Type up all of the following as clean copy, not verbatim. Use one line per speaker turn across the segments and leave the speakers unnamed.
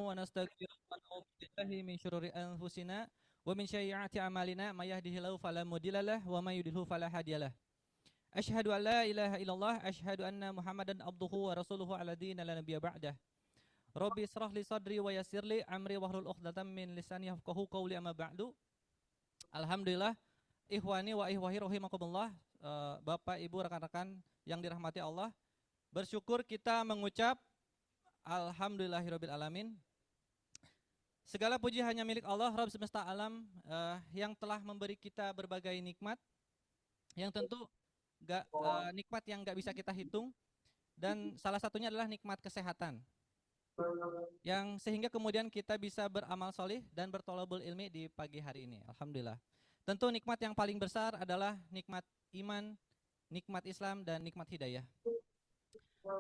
ونستغفره ونعوذ بالله من شرور أنفسنا ومن سيئات أعمالنا ما يهده الله فلا مضل له وما يضلل فلا هادي له أشهد أن لا إله إلا الله أشهد أن محمدا عبده ورسوله على دين لا نبي بعده ربي اشرح لي صدري ويسر لي أمري واحلل عقدة من لساني يفقهوا قولي أما بعد Alhamdulillah ikhwani wa ihwahi rahimakumullah, Bapak Ibu rekan-rekan yang dirahmati Allah, bersyukur kita mengucap alhamdulillahirabbil alamin. Segala puji hanya milik Allah Rabb semesta alam, yang telah memberi kita berbagai nikmat yang tentu nikmat yang gak bisa kita hitung, dan salah satunya adalah nikmat kesehatan yang sehingga kemudian kita bisa beramal solih dan bertolabul ilmi di pagi hari ini. Alhamdulillah. Tentu nikmat yang paling besar adalah nikmat iman, nikmat Islam, dan nikmat hidayah.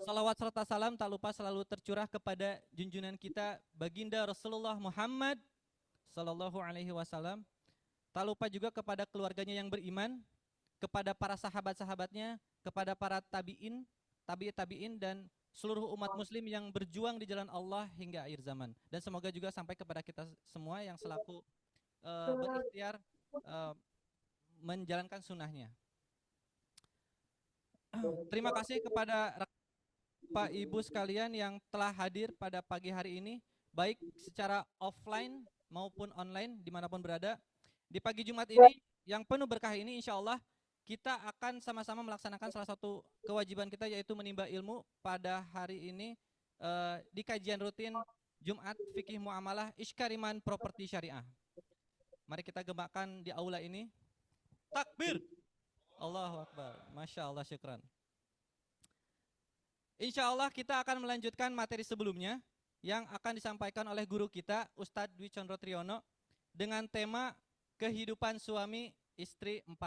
Salawat serta salam tak lupa selalu tercurah kepada junjungan kita baginda Rasulullah Muhammad Sallallahu Alaihi Wasallam. Tak lupa juga kepada keluarganya yang beriman, kepada para sahabat-sahabatnya, kepada para tabi'in, tabi'in dan seluruh umat muslim yang berjuang di jalan Allah hingga akhir zaman. Dan semoga juga sampai kepada kita semua yang selaku berikhtiar menjalankan sunnahnya. Terima kasih kepada Pak Ibu sekalian yang telah hadir pada pagi hari ini, baik secara offline maupun online dimanapun berada. Di pagi Jumat ini yang penuh berkah ini, insya Allah kita akan sama-sama melaksanakan salah satu kewajiban kita, yaitu menimba ilmu pada hari ini di kajian rutin Jumat Fikih Muamalah Iskariman Properti Syariah. Mari kita gemakan di aula ini. Takbir! Allahu Akbar. Masya Allah, syukran. Insya Allah kita akan melanjutkan materi sebelumnya yang akan disampaikan oleh guru kita Ustadz Dwi Condro Triyono dengan tema kehidupan suami istri 4.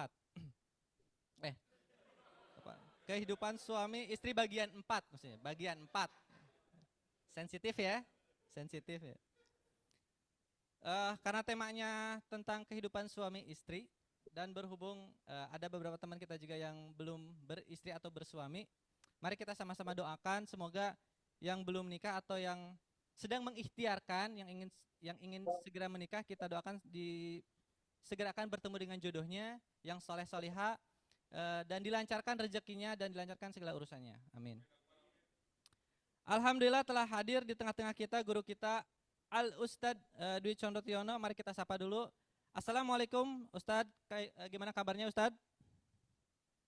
Kehidupan suami istri bagian 4 maksudnya, bagian 4. Sensitif ya, sensitif ya. Karena temanya tentang kehidupan suami istri dan berhubung ada beberapa teman kita juga yang belum beristri atau bersuami, mari kita sama-sama doakan semoga yang belum menikah atau yang sedang mengikhtiarkan, yang ingin segera menikah, kita doakan segera akan bertemu dengan jodohnya yang soleh solihah, dan dilancarkan rezekinya dan dilancarkan segala urusannya. Amin. Alhamdulillah telah hadir di tengah-tengah kita guru kita Al Ustadz Dwi Condro Triyono. Mari kita sapa dulu. Assalamualaikum Ustadz, gimana kabarnya Ustadz?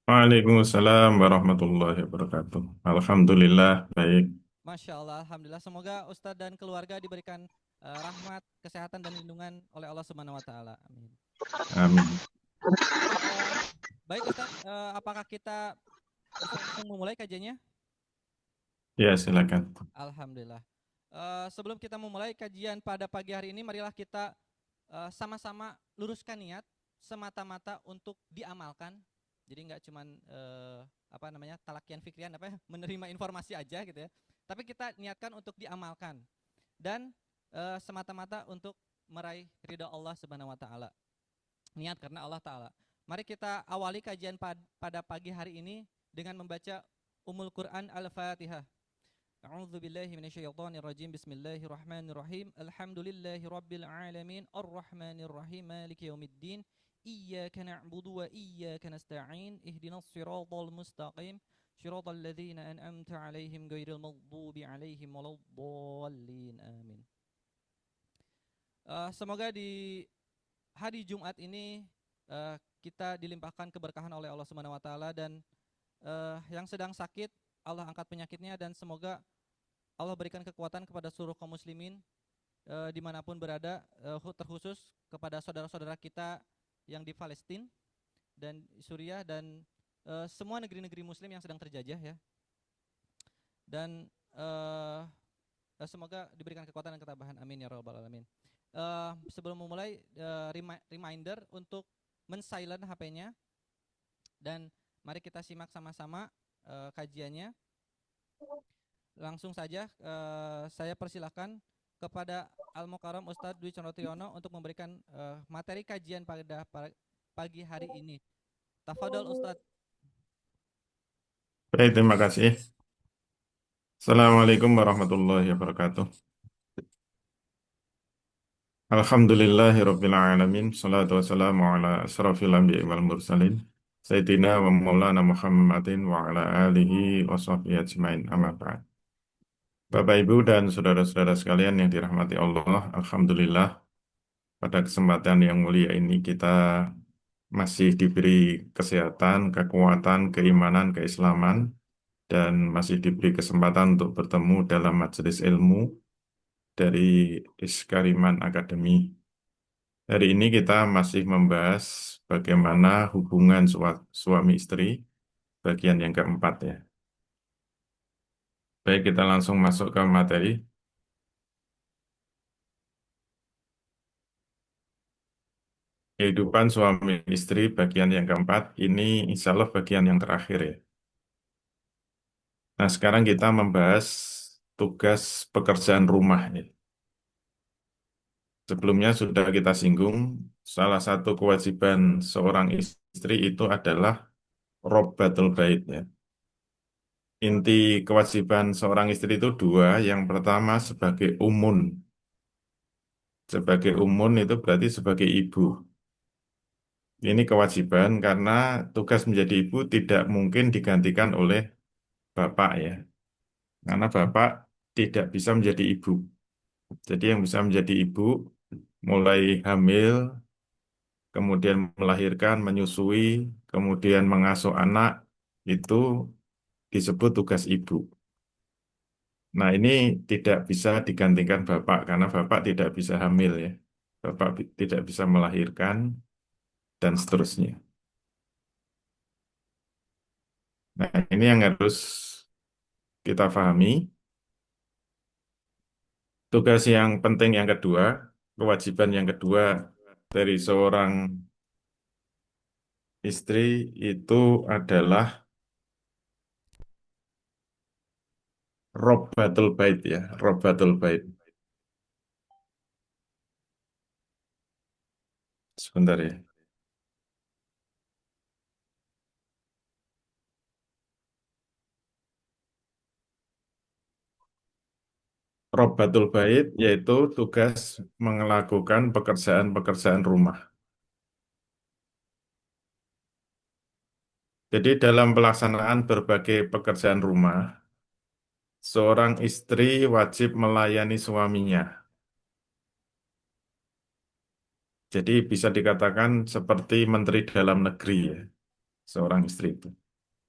Waalaikumsalam warahmatullahi wabarakatuh. Alhamdulillah baik.
Masya Allah, Alhamdulillah. Semoga Ustadz dan keluarga diberikan rahmat, kesehatan, dan lindungan oleh Allah Subhanahu Wa Taala. Amin.
Amin.
Baik Ustadz, apakah kita langsung memulai kajiannya?
Ya, silakan.
Alhamdulillah. Sebelum kita memulai kajian pada pagi hari ini, marilah kita sama-sama luruskan niat semata-mata untuk diamalkan. Jadi nggak cuman talakian fikrian menerima informasi aja gitu ya. Tapi kita niatkan untuk diamalkan dan semata-mata untuk meraih ridha Allah Subhanahu Wa Taala. Niat karena Allah Taala. Mari kita awali kajian pada pagi hari ini dengan membaca Ummul Quran Al-Fatihah. A'udzu billahi minasyaitonir rajim. Bismillahirrahmanirrahim. Alhamdulillahirabbil alamin arrahmanir rahim maliki yaumiddin. Iyyaka na'budu wa iyyaka nasta'in. Ihdinas siratal mustaqim. Shiratal ladzina an'amta 'alaihim ghairil maghdubi 'alaihim waladdallin. Amin. Semoga di hari Jumat ini kita dilimpahkan keberkahan oleh Allah Subhanahu Wa Taala, dan yang sedang sakit Allah angkat penyakitnya, dan semoga Allah berikan kekuatan kepada seluruh kaum muslimin dimanapun berada, terkhusus kepada saudara-saudara kita yang di Palestina dan Suriah dan semua negeri-negeri muslim yang sedang terjajah ya. Dan semoga diberikan kekuatan dan ketabahan. Amin ya rabbal alamin. Sebelum memulai, reminder untuk men-silent HP-nya, dan mari kita simak sama-sama kajiannya. Langsung saja saya persilahkan kepada Al-Mukarram Ustadz Dwi Condro Triyono untuk memberikan materi kajian pada pagi hari ini. Tafadhol Ustadz.
Baik, terima kasih. Assalamualaikum warahmatullahi wabarakatuh. Alhamdulillahirabbil alamin. Salatu wassalamu ala asrafil anbiya'i wal mursalin. Sayyidina wa maulana Muhammadin wa ala alihi wa sahbihi ajmain. Amma ba'd. Bapak Ibu dan saudara-saudara sekalian yang dirahmati Allah, alhamdulillah pada kesempatan yang mulia ini kita masih diberi kesehatan, kekuatan, keimanan, keislaman dan masih diberi kesempatan untuk bertemu dalam majelis ilmu dari Iskariman Academy. Hari ini kita masih membahas bagaimana hubungan suami istri bagian yang keempat ya. Baik, kita langsung masuk ke materi. Kehidupan suami istri bagian yang keempat ini insya Allah bagian yang terakhir ya. Nah, sekarang kita membahas tugas pekerjaan rumah ya. Sebelumnya sudah kita singgung, salah satu kewajiban seorang istri itu adalah Robbatul Bait ya. Inti kewajiban seorang istri itu dua. Yang pertama sebagai umun. Sebagai umun itu berarti sebagai ibu. Ini kewajiban karena tugas menjadi ibu tidak mungkin digantikan oleh bapak ya. Karena bapak tidak bisa menjadi ibu. Jadi yang bisa menjadi ibu mulai hamil, kemudian melahirkan, menyusui, kemudian mengasuh anak, itu disebut tugas ibu. Nah, ini tidak bisa digantikan bapak karena bapak tidak bisa hamil ya. Bapak tidak bisa melahirkan dan seterusnya. Nah, ini yang harus kita pahami. Tugas yang penting yang kedua, kewajiban yang kedua dari seorang istri itu adalah Robbatul Bait ya, Robbatul Bait. Sebentar ya. Robbatul Bait yaitu tugas melakukan pekerjaan-pekerjaan rumah. Jadi dalam pelaksanaan berbagai pekerjaan rumah, seorang istri wajib melayani suaminya. Jadi bisa dikatakan seperti Menteri Dalam Negeri ya, seorang istri itu.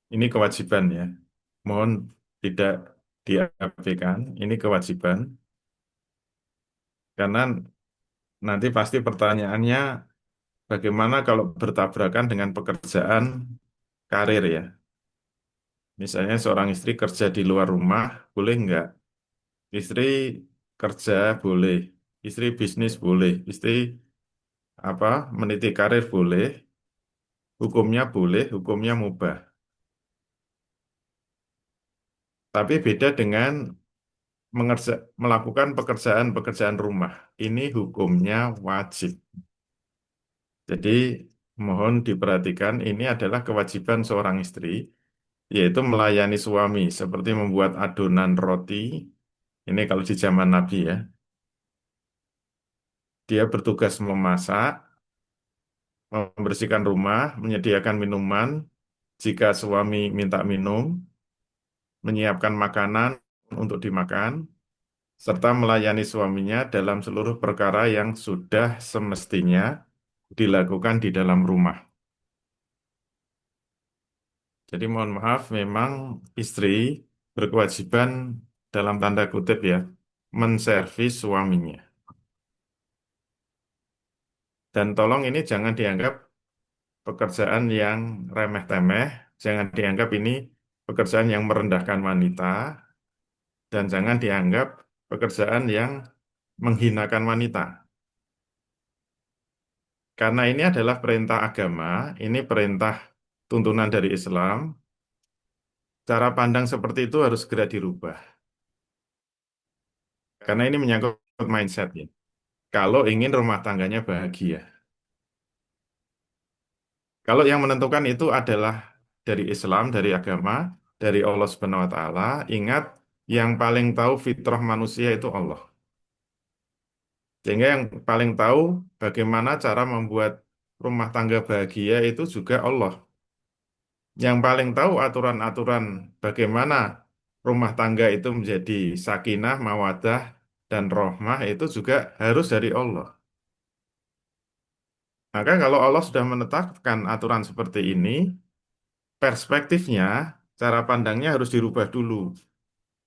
Ini kewajiban ya. Mohon tidak diabaikan, ini kewajiban. Karena nanti pasti pertanyaannya bagaimana kalau bertabrakan dengan pekerjaan karir ya. Misalnya seorang istri kerja di luar rumah, boleh nggak? Istri kerja boleh, istri bisnis boleh, istri meniti karir boleh, hukumnya mubah. Tapi beda dengan melakukan pekerjaan-pekerjaan rumah. Ini hukumnya wajib. Jadi mohon diperhatikan ini adalah kewajiban seorang istri, yaitu melayani suami seperti membuat adonan roti. Ini kalau di zaman Nabi ya. Dia bertugas memasak, membersihkan rumah, menyediakan minuman jika suami minta minum, menyiapkan makanan untuk dimakan, serta melayani suaminya dalam seluruh perkara yang sudah semestinya dilakukan di dalam rumah. Jadi mohon maaf, memang istri berkewajiban dalam tanda kutip ya, menservis suaminya. Dan tolong ini jangan dianggap pekerjaan yang remeh-temeh, jangan dianggap ini pekerjaan yang merendahkan wanita, dan jangan dianggap pekerjaan yang menghinakan wanita. Karena ini adalah perintah agama, ini perintah tuntunan dari Islam, cara pandang seperti itu harus segera dirubah. Karena ini menyangkut mindset ya. Kalau ingin rumah tangganya bahagia. Kalau yang menentukan itu adalah dari Islam, dari agama, dari Allah Subhanahu wa taala, ingat yang paling tahu fitrah manusia itu Allah. Sehingga yang paling tahu bagaimana cara membuat rumah tangga bahagia itu juga Allah. Yang paling tahu aturan-aturan bagaimana rumah tangga itu menjadi sakinah, mawadah, dan rohmah itu juga harus dari Allah. Maka kalau Allah sudah menetapkan aturan seperti ini, perspektifnya, cara pandangnya harus dirubah dulu.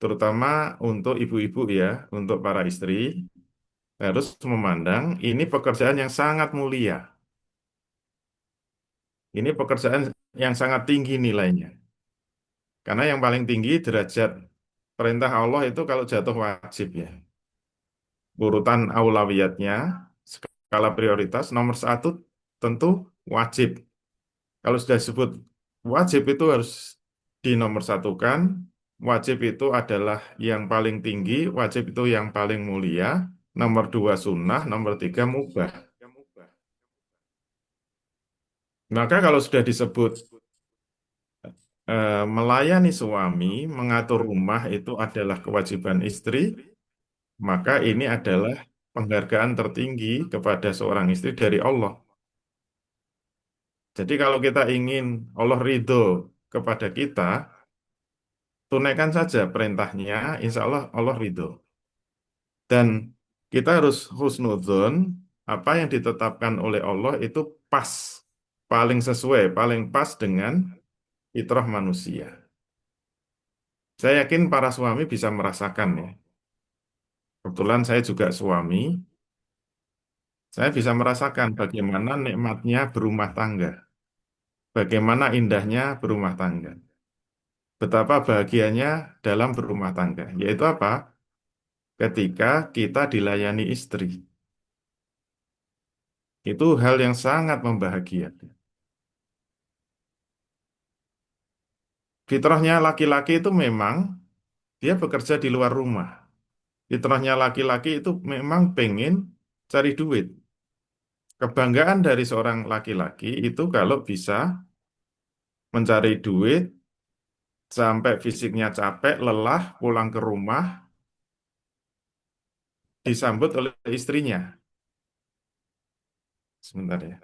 Terutama untuk ibu-ibu ya, untuk para istri, harus memandang ini pekerjaan yang sangat mulia. Ini pekerjaan yang sangat tinggi nilainya. Karena yang paling tinggi derajat perintah Allah itu kalau jatuh wajib ya. Urutan aulawiyatnya, skala prioritas, nomor satu tentu wajib. Kalau sudah disebut wajib itu harus dinomorsatukan. Wajib itu adalah yang paling tinggi, wajib itu yang paling mulia. Nomor dua sunnah, nomor tiga mubah. Maka kalau sudah disebut melayani suami, mengatur rumah itu adalah kewajiban istri, maka ini adalah penghargaan tertinggi kepada seorang istri dari Allah. Jadi kalau kita ingin Allah ridho kepada kita, tunaikan saja perintahnya, insya Allah Allah ridho. Dan kita harus husnudzon, apa yang ditetapkan oleh Allah itu pas, paling sesuai, paling pas dengan fitrah manusia. Saya yakin para suami bisa merasakan ya. Kebetulan saya juga suami, saya bisa merasakan bagaimana nikmatnya berumah tangga, bagaimana indahnya berumah tangga, betapa bahagianya dalam berumah tangga, yaitu apa? Ketika kita dilayani istri. Itu hal yang sangat membahagiakan. Fitrahnya laki-laki itu memang dia bekerja di luar rumah. Fitrahnya laki-laki itu memang pengen cari duit. Kebanggaan dari seorang laki-laki itu kalau bisa mencari duit sampai fisiknya capek, lelah, pulang ke rumah, disambut oleh istrinya. Sebentar ya.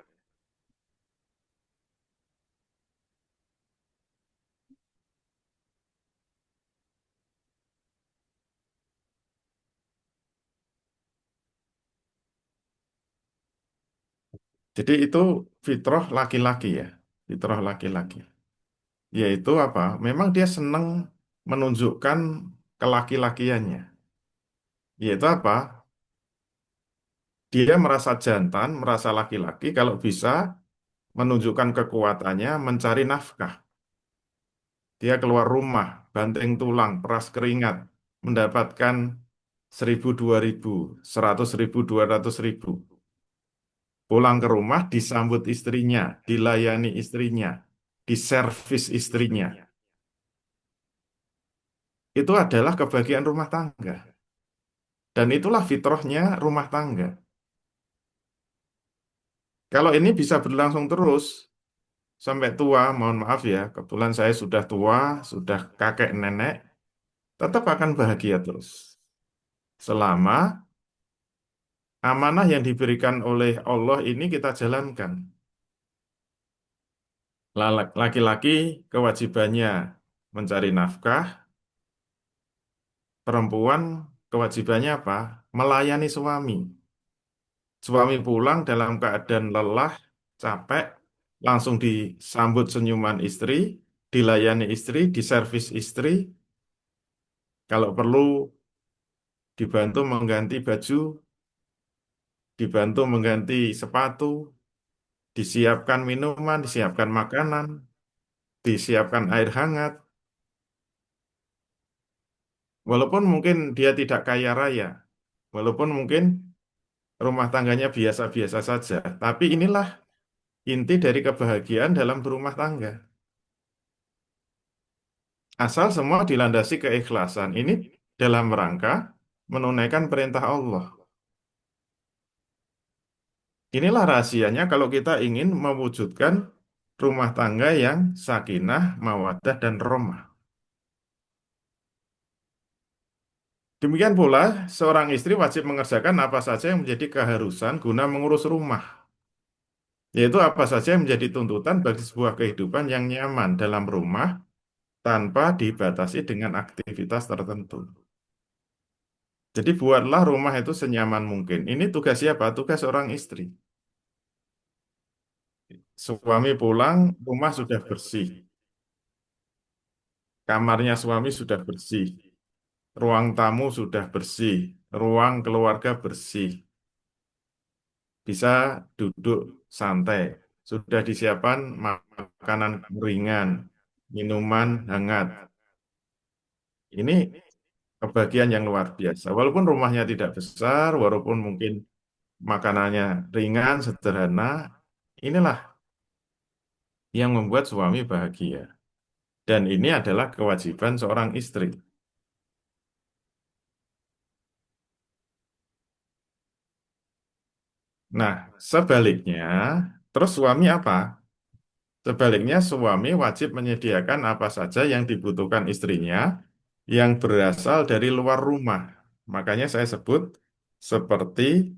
Jadi itu fitrah laki-laki ya. Fitrah laki-laki. Yaitu apa? Memang dia senang menunjukkan kelaki-lakiannya. Yaitu apa? Dia merasa jantan, merasa laki-laki kalau bisa menunjukkan kekuatannya mencari nafkah. Dia keluar rumah, banting tulang, peras keringat, mendapatkan 1.000, 2.000, 100.000, 200.000. Pulang ke rumah disambut istrinya, dilayani istrinya, diservis istrinya. Itu adalah kebahagiaan rumah tangga. Dan itulah fitrahnya rumah tangga. Kalau ini bisa berlangsung terus sampai tua, mohon maaf ya, kebetulan saya sudah tua, sudah kakek nenek, tetap akan bahagia terus. Selama amanah yang diberikan oleh Allah ini kita jalankan. Laki-laki kewajibannya mencari nafkah, perempuan kewajibannya apa? Melayani suami. Suami pulang dalam keadaan lelah, capek, langsung disambut senyuman istri, dilayani istri, diservis istri. Kalau perlu dibantu mengganti baju, dibantu mengganti sepatu, disiapkan minuman, disiapkan makanan, disiapkan air hangat. Walaupun mungkin dia tidak kaya raya, walaupun mungkin rumah tangganya biasa-biasa saja, tapi inilah inti dari kebahagiaan dalam berumah tangga. Asal semua dilandasi keikhlasan. Ini dalam rangka menunaikan perintah Allah. Inilah rahasianya kalau kita ingin mewujudkan rumah tangga yang sakinah, mawaddah, dan rahmah. Demikian pula, seorang istri wajib mengerjakan apa saja yang menjadi keharusan guna mengurus rumah, yaitu apa saja yang menjadi tuntutan bagi sebuah kehidupan yang nyaman dalam rumah tanpa dibatasi dengan aktivitas tertentu. Jadi buatlah rumah itu senyaman mungkin. Ini tugas siapa? Tugas seorang istri. Suami pulang, rumah sudah bersih. Kamarnya suami sudah bersih. Ruang tamu sudah bersih. Ruang keluarga bersih. Bisa duduk santai. Sudah disiapkan makanan ringan, minuman hangat. Ini kebahagiaan yang luar biasa. Walaupun rumahnya tidak besar, walaupun mungkin makanannya ringan, sederhana, inilah yang membuat suami bahagia. Dan ini adalah kewajiban seorang istri. Nah, sebaliknya, terus suami apa? Sebaliknya, suami wajib menyediakan apa saja yang dibutuhkan istrinya yang berasal dari luar rumah. Makanya saya sebut seperti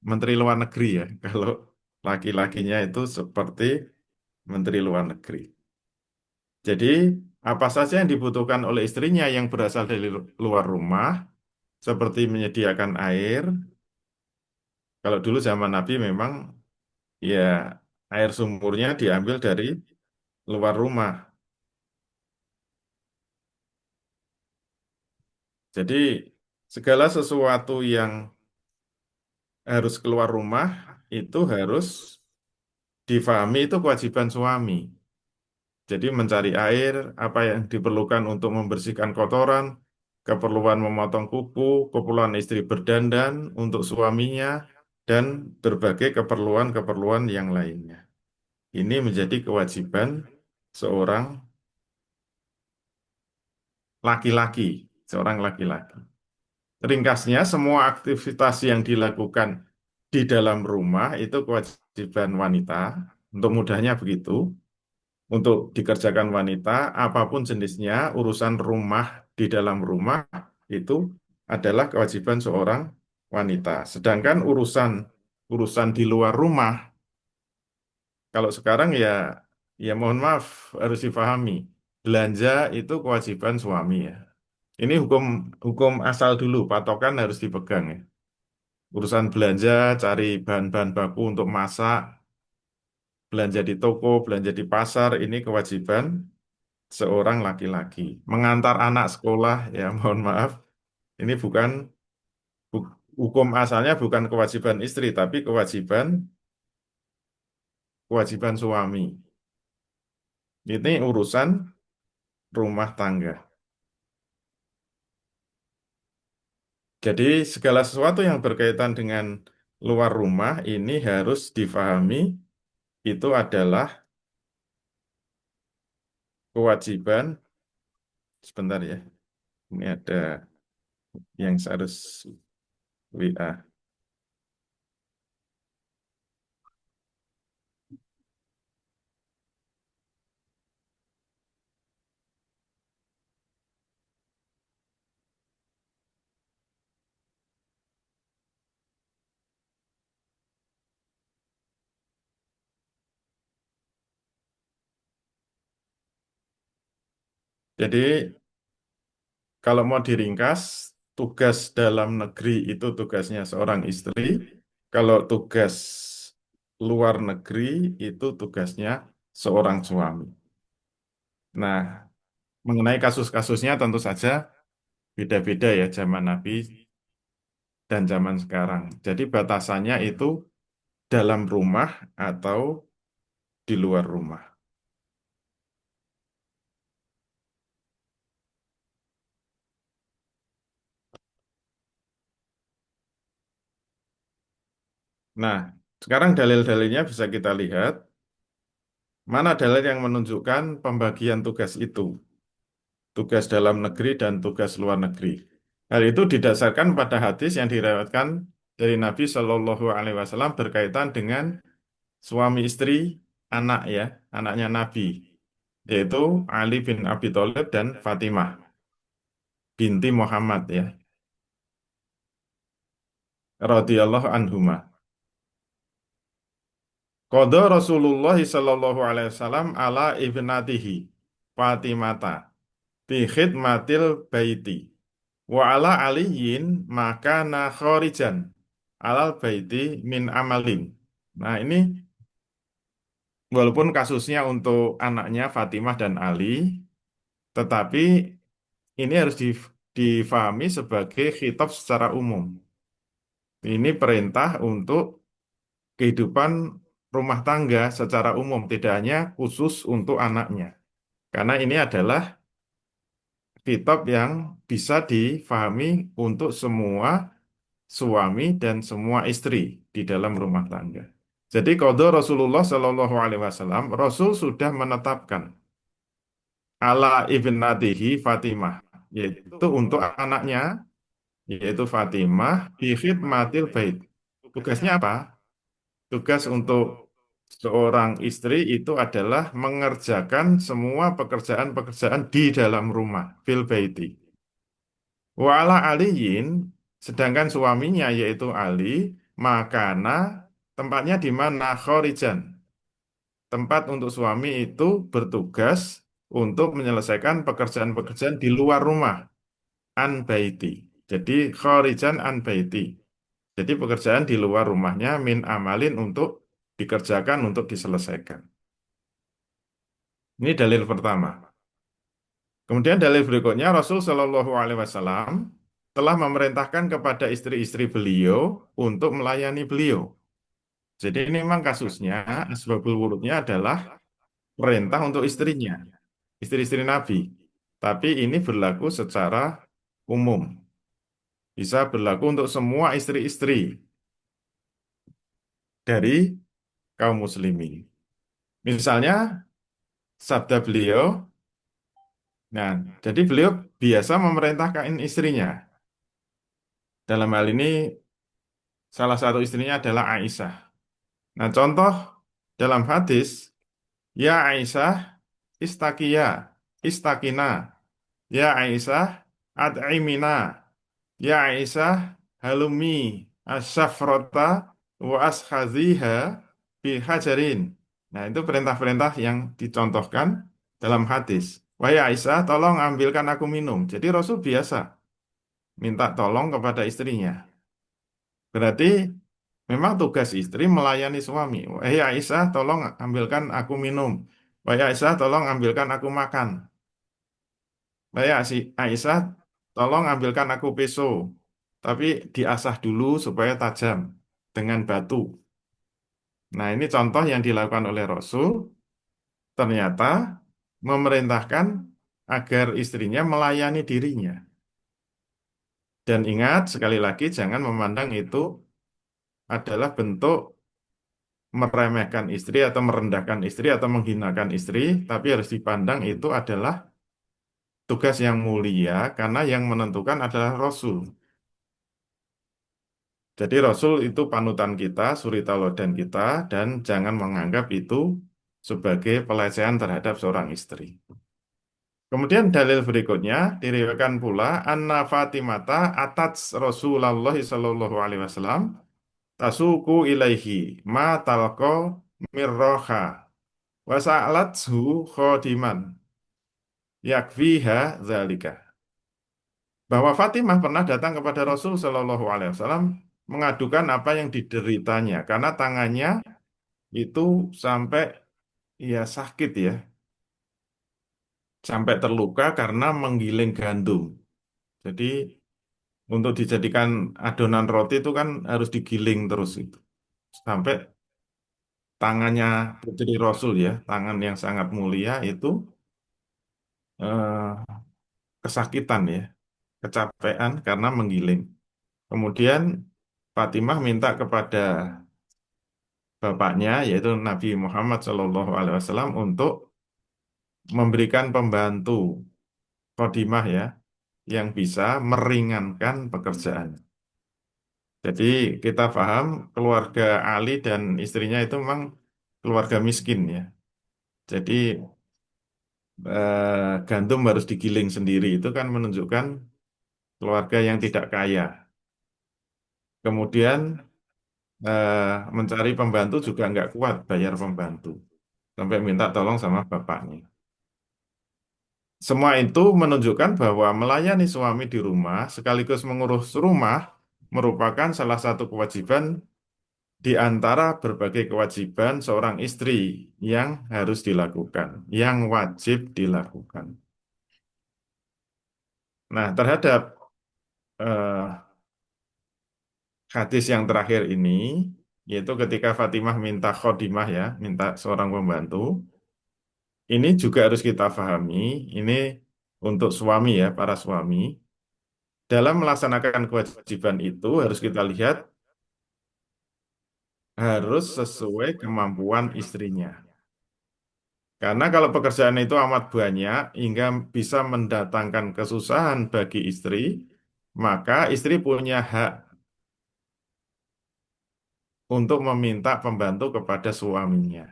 Menteri Luar Negeri ya. Kalau laki-lakinya itu seperti Menteri Luar Negeri. Jadi, apa saja yang dibutuhkan oleh istrinya yang berasal dari luar rumah, seperti menyediakan air. Kalau dulu zaman Nabi memang ya air sumurnya diambil dari luar rumah. Jadi segala sesuatu yang harus keluar rumah itu harus difahami itu kewajiban suami. Jadi mencari air, apa yang diperlukan untuk membersihkan kotoran, keperluan memotong kuku, keperluan istri berdandan untuk suaminya, dan berbagai keperluan-keperluan yang lainnya. Ini menjadi kewajiban seorang laki-laki, seorang laki-laki. Ringkasnya, semua aktivitas yang dilakukan di dalam rumah itu kewajiban wanita. Untuk mudahnya begitu, untuk dikerjakan wanita, apapun jenisnya, urusan rumah di dalam rumah itu adalah kewajiban seorang wanita. Sedangkan urusan urusan di luar rumah, kalau sekarang ya mohon maaf harus difahami, belanja itu kewajiban suami ya. Ini hukum hukum asal dulu, patokan harus dipegang ya. Urusan belanja, cari bahan-bahan baku untuk masak, belanja di toko, belanja di pasar, ini kewajiban seorang laki-laki. Mengantar anak sekolah, ya mohon maaf, ini bukan hukum asalnya bukan kewajiban istri, tapi kewajiban suami. Ini urusan rumah tangga. Jadi segala sesuatu yang berkaitan dengan luar rumah ini harus difahami itu adalah kewajiban. Sebentar ya, ini ada yang harus WA. Jadi kalau mau diringkas, tugas dalam negeri itu tugasnya seorang istri. Kalau tugas luar negeri itu tugasnya seorang suami. Nah, mengenai kasus-kasusnya tentu saja beda-beda ya zaman Nabi dan zaman sekarang. Jadi batasannya itu dalam rumah atau di luar rumah. Nah, sekarang dalil-dalilnya bisa kita lihat. Mana dalil yang menunjukkan pembagian tugas itu? Tugas dalam negeri dan tugas luar negeri. Hal itu didasarkan pada hadis yang diriwayatkan dari Nabi Shallallahu Alaihi Wasallam berkaitan dengan suami istri anak ya, anaknya Nabi, yaitu Ali bin Abi Thalib dan Fatimah binti Muhammad ya, radhiyallahu anhuma. Qadha Rasulullah sallallahu alaihi wasallam ala ibnatihi Fatimata bi khidmatil baiti wa ala aliyin makana kharijan alal baiti min amalin. Nah, ini walaupun kasusnya untuk anaknya Fatimah dan Ali, tetapi ini harus difahami sebagai khitab secara umum. Ini perintah untuk kehidupan rumah tangga secara umum, tidak hanya khusus untuk anaknya. Karena ini adalah kitab yang bisa difahami untuk semua suami dan semua istri di dalam rumah tangga. Jadi qadha Rasulullah Shallallahu Alaihi Wasallam, Rasul sudah menetapkan ala ibnatihi Fatimah, yaitu untuk anaknya, yaitu Fatimah, bi khidmatil bait. Tugasnya apa? Tugas untuk seorang istri itu adalah mengerjakan semua pekerjaan-pekerjaan di dalam rumah, fil baiti. Wa ala aliyin, sedangkan suaminya yaitu Ali, makana tempatnya di mana khorijan. Tempat untuk suami itu bertugas untuk menyelesaikan pekerjaan-pekerjaan di luar rumah, an baiti. Jadi khorijan an baiti. Jadi pekerjaan di luar rumahnya min amalin untuk dikerjakan untuk diselesaikan. Ini dalil pertama. Kemudian dalil berikutnya Rasul Shallallahu Alaihi Wasallam telah memerintahkan kepada istri-istri beliau untuk melayani beliau. Jadi ini memang kasusnya asbabul wurudnya adalah perintah untuk istrinya, istri-istri Nabi. Tapi ini berlaku secara umum. Bisa berlaku untuk semua istri-istri dari kaum muslimin. Misalnya sabda beliau, nah, jadi beliau biasa memerintahkan istrinya. Dalam hal ini salah satu istrinya adalah Aisyah. Nah, contoh dalam hadis, ya Aisyah istaqiya, istakina, ya Aisyah ad'imina, ya Aisyah halumi asyafrota wa ashaziha bihajarin. Nah, itu perintah-perintah yang dicontohkan dalam hadis. Wahai Aisyah, tolong ambilkan aku minum. Jadi Rasul biasa minta tolong kepada istrinya. Berarti memang tugas istri melayani suami. Wahai Aisyah, tolong ambilkan aku minum. Wahai Aisyah, tolong ambilkan aku makan. Wahai Aisyah, tolong ambilkan aku pisau. Tapi diasah dulu supaya tajam dengan batu. Nah, ini contoh yang dilakukan oleh Rasul. Ternyata memerintahkan agar istrinya melayani dirinya. Dan ingat, sekali lagi, jangan memandang itu adalah bentuk meremehkan istri atau merendahkan istri atau menghinakan istri, tapi harus dipandang itu adalah tugas yang mulia karena yang menentukan adalah Rasul. Jadi Rasul itu panutan kita, suri tauladan kita, dan jangan menganggap itu sebagai pelecehan terhadap seorang istri. Kemudian dalil berikutnya diriwayatkan pula Anna Fatimata atats Rasulullah sallallahu alaihi wasallam tasuku ilaihi ma talqa mirroha wa sa'alathu khodiman yakfiha zalika. Bahwa Fatimah pernah datang kepada Rasul Shallallahu Alaihi Wasallam mengadukan apa yang dideritanya karena tangannya itu sampai ya sakit ya, sampai terluka karena menggiling gandum. Jadi untuk dijadikan adonan roti itu kan harus digiling terus itu sampai tangannya Putri Rasul ya, tangan yang sangat mulia itu eh, kesakitan ya, kecapean karena menggiling. Kemudian Fatimah minta kepada bapaknya yaitu Nabi Muhammad SAW untuk memberikan pembantu Khodimah ya yang bisa meringankan pekerjaan. Jadi kita paham keluarga Ali dan istrinya itu memang keluarga miskin ya. Jadi gandum harus digiling sendiri itu kan menunjukkan keluarga yang tidak kaya. Kemudian mencari pembantu juga nggak kuat bayar pembantu. Sampai minta tolong sama bapaknya. Semua itu menunjukkan bahwa melayani suami di rumah sekaligus mengurus rumah merupakan salah satu kewajiban di antara berbagai kewajiban seorang istri yang harus dilakukan, yang wajib dilakukan. Nah, terhadap eh, hadis yang terakhir ini, yaitu ketika Fatimah minta khodimah ya, minta seorang pembantu, ini juga harus kita pahami, ini untuk suami ya, para suami. Dalam melaksanakan kewajiban itu harus kita lihat harus sesuai kemampuan istrinya. Karena kalau pekerjaan itu amat banyak hingga bisa mendatangkan kesusahan bagi istri, maka istri punya hak untuk meminta pembantu kepada suaminya.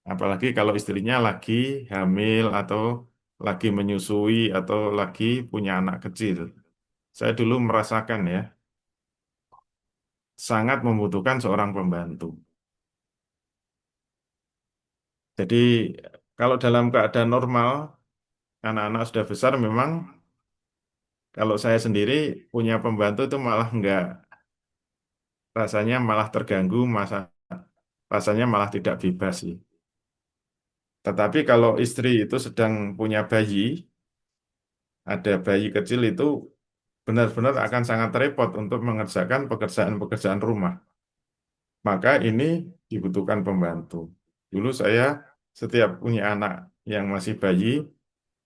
Apalagi kalau istrinya lagi hamil atau lagi menyusui atau lagi punya anak kecil. Saya dulu merasakan ya, sangat membutuhkan seorang pembantu. Jadi kalau dalam keadaan normal, anak-anak sudah besar memang kalau saya sendiri punya pembantu itu malah enggak, rasanya malah terganggu, rasanya malah tidak bebas sih. Tetapi kalau istri itu sedang punya bayi, ada bayi kecil itu benar-benar akan sangat repot untuk mengerjakan pekerjaan-pekerjaan rumah. Maka ini dibutuhkan pembantu. Dulu saya setiap punya anak yang masih bayi,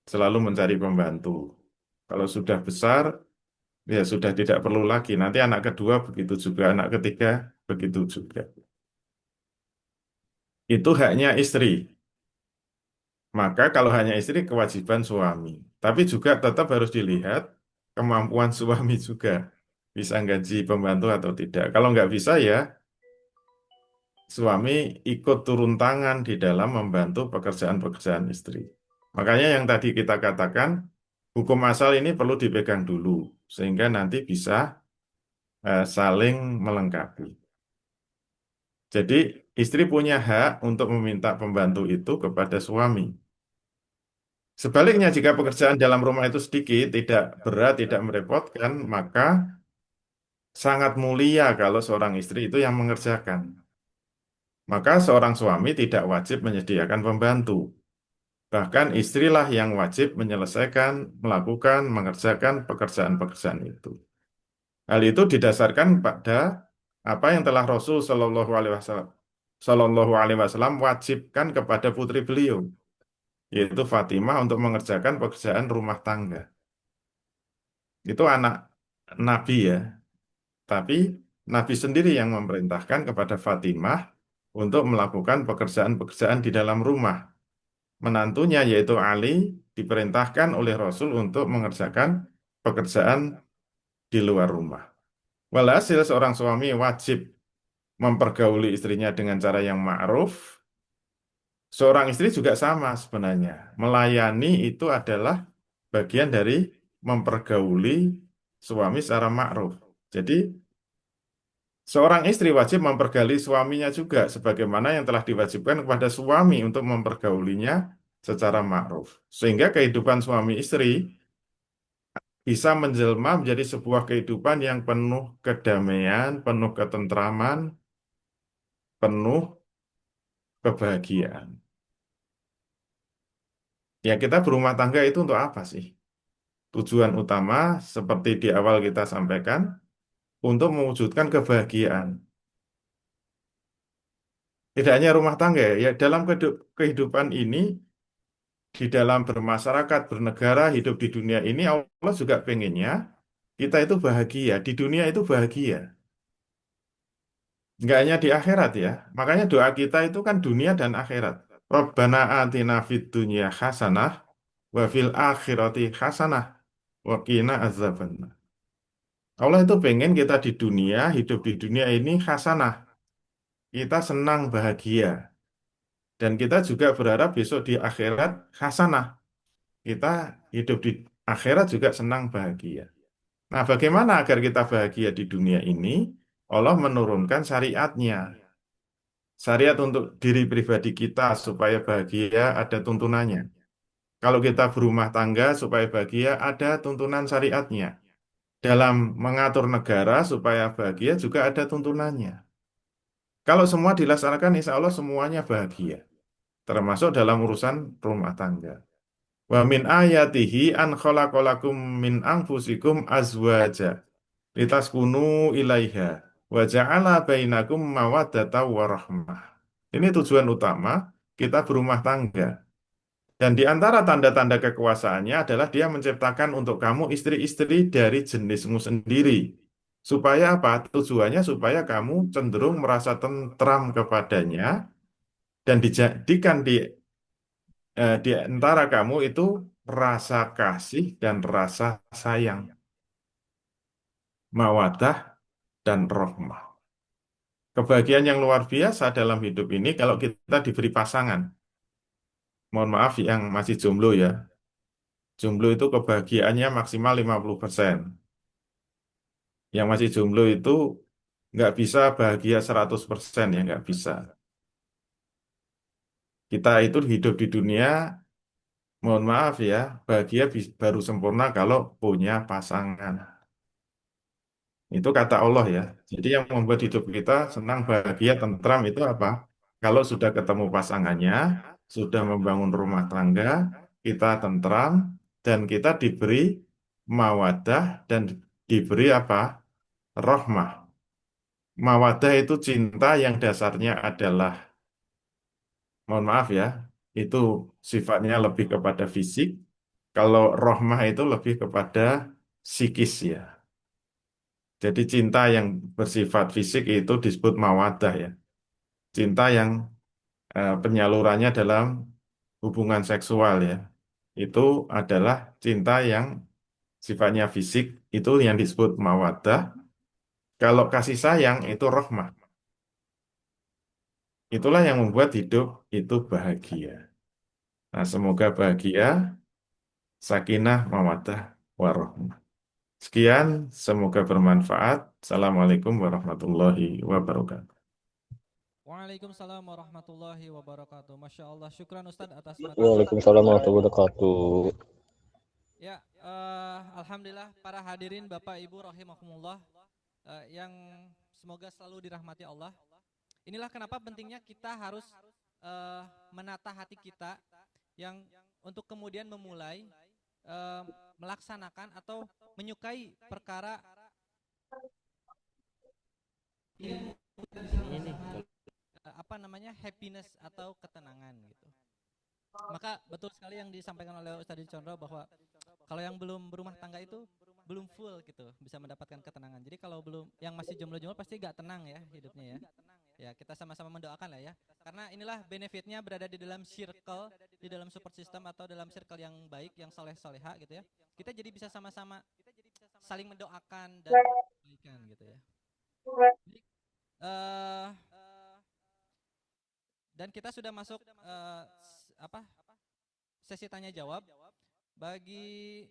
selalu mencari pembantu. Kalau sudah besar, ya sudah tidak perlu lagi. Nanti anak kedua begitu juga, anak ketiga begitu juga. Itu haknya istri. Maka kalau hanya istri, kewajiban suami. Tapi juga tetap harus dilihat kemampuan suami juga. Bisa gaji pembantu atau tidak. Kalau nggak bisa ya, suami ikut turun tangan di dalam membantu pekerjaan-pekerjaan istri. Makanya yang tadi kita katakan, hukum asal ini perlu dipegang dulu. Sehingga nanti bisa saling melengkapi. Jadi istri punya hak untuk meminta pembantu itu kepada suami. Sebaliknya, jika pekerjaan dalam rumah itu sedikit, tidak berat, tidak merepotkan, maka sangat mulia kalau seorang istri itu yang mengerjakan. Maka seorang suami tidak wajib menyediakan pembantu. Bahkan istrilah yang wajib menyelesaikan, melakukan, mengerjakan pekerjaan-pekerjaan itu. Hal itu didasarkan pada apa yang telah Rasul Shallallahu Alaihi Wasallam wajibkan kepada putri beliau, yaitu Fatimah untuk mengerjakan pekerjaan rumah tangga. Itu anak Nabi ya, tapi Nabi sendiri yang memerintahkan kepada Fatimah untuk melakukan pekerjaan-pekerjaan di dalam rumah. Menantunya yaitu Ali diperintahkan oleh Rasul untuk mengerjakan pekerjaan di luar rumah. Walhasil seorang suami wajib mempergauli istrinya dengan cara yang ma'ruf. Seorang istri juga sama sebenarnya. Melayani itu adalah bagian dari mempergauli suami secara ma'ruf. Jadi seorang istri wajib mempergauli suaminya juga sebagaimana yang telah diwajibkan kepada suami untuk mempergaulinya secara ma'ruf. Sehingga kehidupan suami istri bisa menjelma menjadi sebuah kehidupan yang penuh kedamaian, penuh ketentraman, penuh kebahagiaan. Ya, kita berumah tangga itu untuk apa sih? Tujuan utama seperti di awal kita sampaikan untuk mewujudkan kebahagiaan. Tidak hanya rumah tangga ya, ya dalam kehidupan ini, di dalam bermasyarakat, bernegara, hidup di dunia ini, Allah juga pengennya kita itu bahagia, di dunia itu bahagia. Nggak hanya di akhirat ya. Makanya doa kita itu kan dunia dan akhirat. Rabbana atina fid dunya hasanah wa fil akhirati hasanah wa qina azabannar. Allah itu pengen kita di dunia, hidup di dunia ini hasanah. Kita senang, bahagia. Dan kita juga berharap besok di akhirat hasanah. Kita hidup di akhirat juga senang bahagia. Nah, bagaimana agar kita bahagia di dunia ini? Allah menurunkan syariatnya. Syariat untuk diri pribadi kita supaya bahagia ada tuntunannya. Kalau kita berumah tangga supaya bahagia ada tuntunan syariatnya. Dalam mengatur negara supaya bahagia juga ada tuntunannya. Kalau semua dilaksanakan, insya Allah semuanya bahagia. Termasuk dalam urusan rumah tangga. Wa min ayatihi an khalaqalakum min anfusikum azwaja litaskunu ilaiha wa ja'ala bainakum mawaddata wa rahmah. Ini tujuan utama kita berumah tangga. Dan di antara tanda-tanda kekuasaannya adalah dia menciptakan untuk kamu istri-istri dari jenismu sendiri. Supaya apa? Tujuannya supaya kamu cenderung merasa tentram kepadanya dan dijadikan di antara kamu itu rasa kasih dan rasa sayang, mawadah dan rohmah. Kebahagiaan yang luar biasa dalam hidup ini kalau kita diberi pasangan. Mohon maaf yang masih jomblo ya. Jomblo itu kebahagiaannya maksimal 50%. Yang masih jomblo itu nggak bisa bahagia 100% ya, nggak bisa. Kita itu hidup di dunia, mohon maaf ya, bahagia baru sempurna kalau punya pasangan. Itu kata Allah ya. Jadi yang membuat hidup kita senang, bahagia, tentram itu apa? Kalau sudah ketemu pasangannya, sudah membangun rumah tangga, kita tentram, dan kita diberi mawadah dan diberi apa? Rahmah. Mawadah itu cinta yang dasarnya adalah, mohon maaf ya, itu sifatnya lebih kepada fisik. Kalau rohmah itu lebih kepada psikis ya. Jadi cinta yang bersifat fisik itu disebut mawadah ya. Cinta yang penyalurannya dalam hubungan seksual ya. Itu adalah cinta yang sifatnya fisik, itu yang disebut mawadah. Kalau kasih sayang itu rohmah. Itulah yang membuat hidup itu bahagia. Nah, semoga bahagia, sakinah, mawaddah, warohmah. Sekian, semoga bermanfaat. Assalamualaikum warahmatullahi wabarakatuh.
Waalaikumsalam warahmatullahi wabarakatuh. Masya Allah, syukran Ustadz atas materi yang
Waalaikumsalam warahmatullahi wabarakatuh.
ya. Alhamdulillah para hadirin Bapak Ibu rahimakumullah, yang semoga selalu dirahmati Allah. Inilah kenapa pentingnya kita harus menata hati kita yang untuk kemudian memulai eh, melaksanakan atau menyukai perkara yang apa namanya happiness atau ketenangan gitu. Maka betul sekali yang disampaikan oleh Ustadz Condro bahwa kalau yang belum berumah tangga itu belum full gitu bisa mendapatkan ketenangan. Jadi kalau belum yang masih jomblo-jomblo pasti gak tenang ya hidupnya ya. Ya kita sama-sama mendoakan lah ya. Karena inilah benefitnya berada di dalam circle, di dalam support system atau dalam circle yang baik, yang soleh-soleha gitu ya. Kita jadi bisa sama-sama saling mendoakan dan kebaikan gitu ya. Jadi, dan kita sudah masuk apa sesi tanya jawab bagi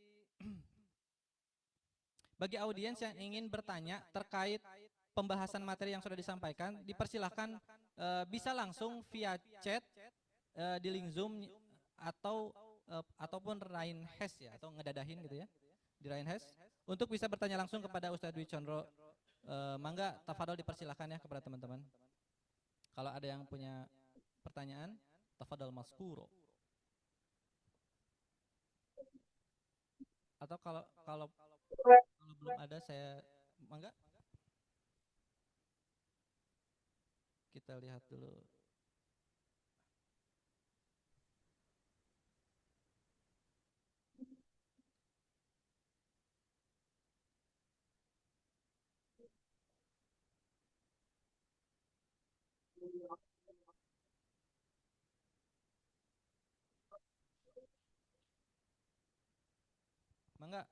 bagi audiens yang ingin bertanya terkait pembahasan materi yang sudah disampaikan, dipersilahkan bisa langsung via chat di link Zoom atau ataupun Rain Has ya atau ngedadahin gitu ya di Rain Has untuk bisa bertanya langsung kepada Ustadz Dwi Condro. Mangga tafadhol dipersilahkan ya kepada teman-teman. Kalau ada yang punya pertanyaan, tafadhol maskuro. Atau kalau belum ada saya mangga kita lihat dulu. Mangga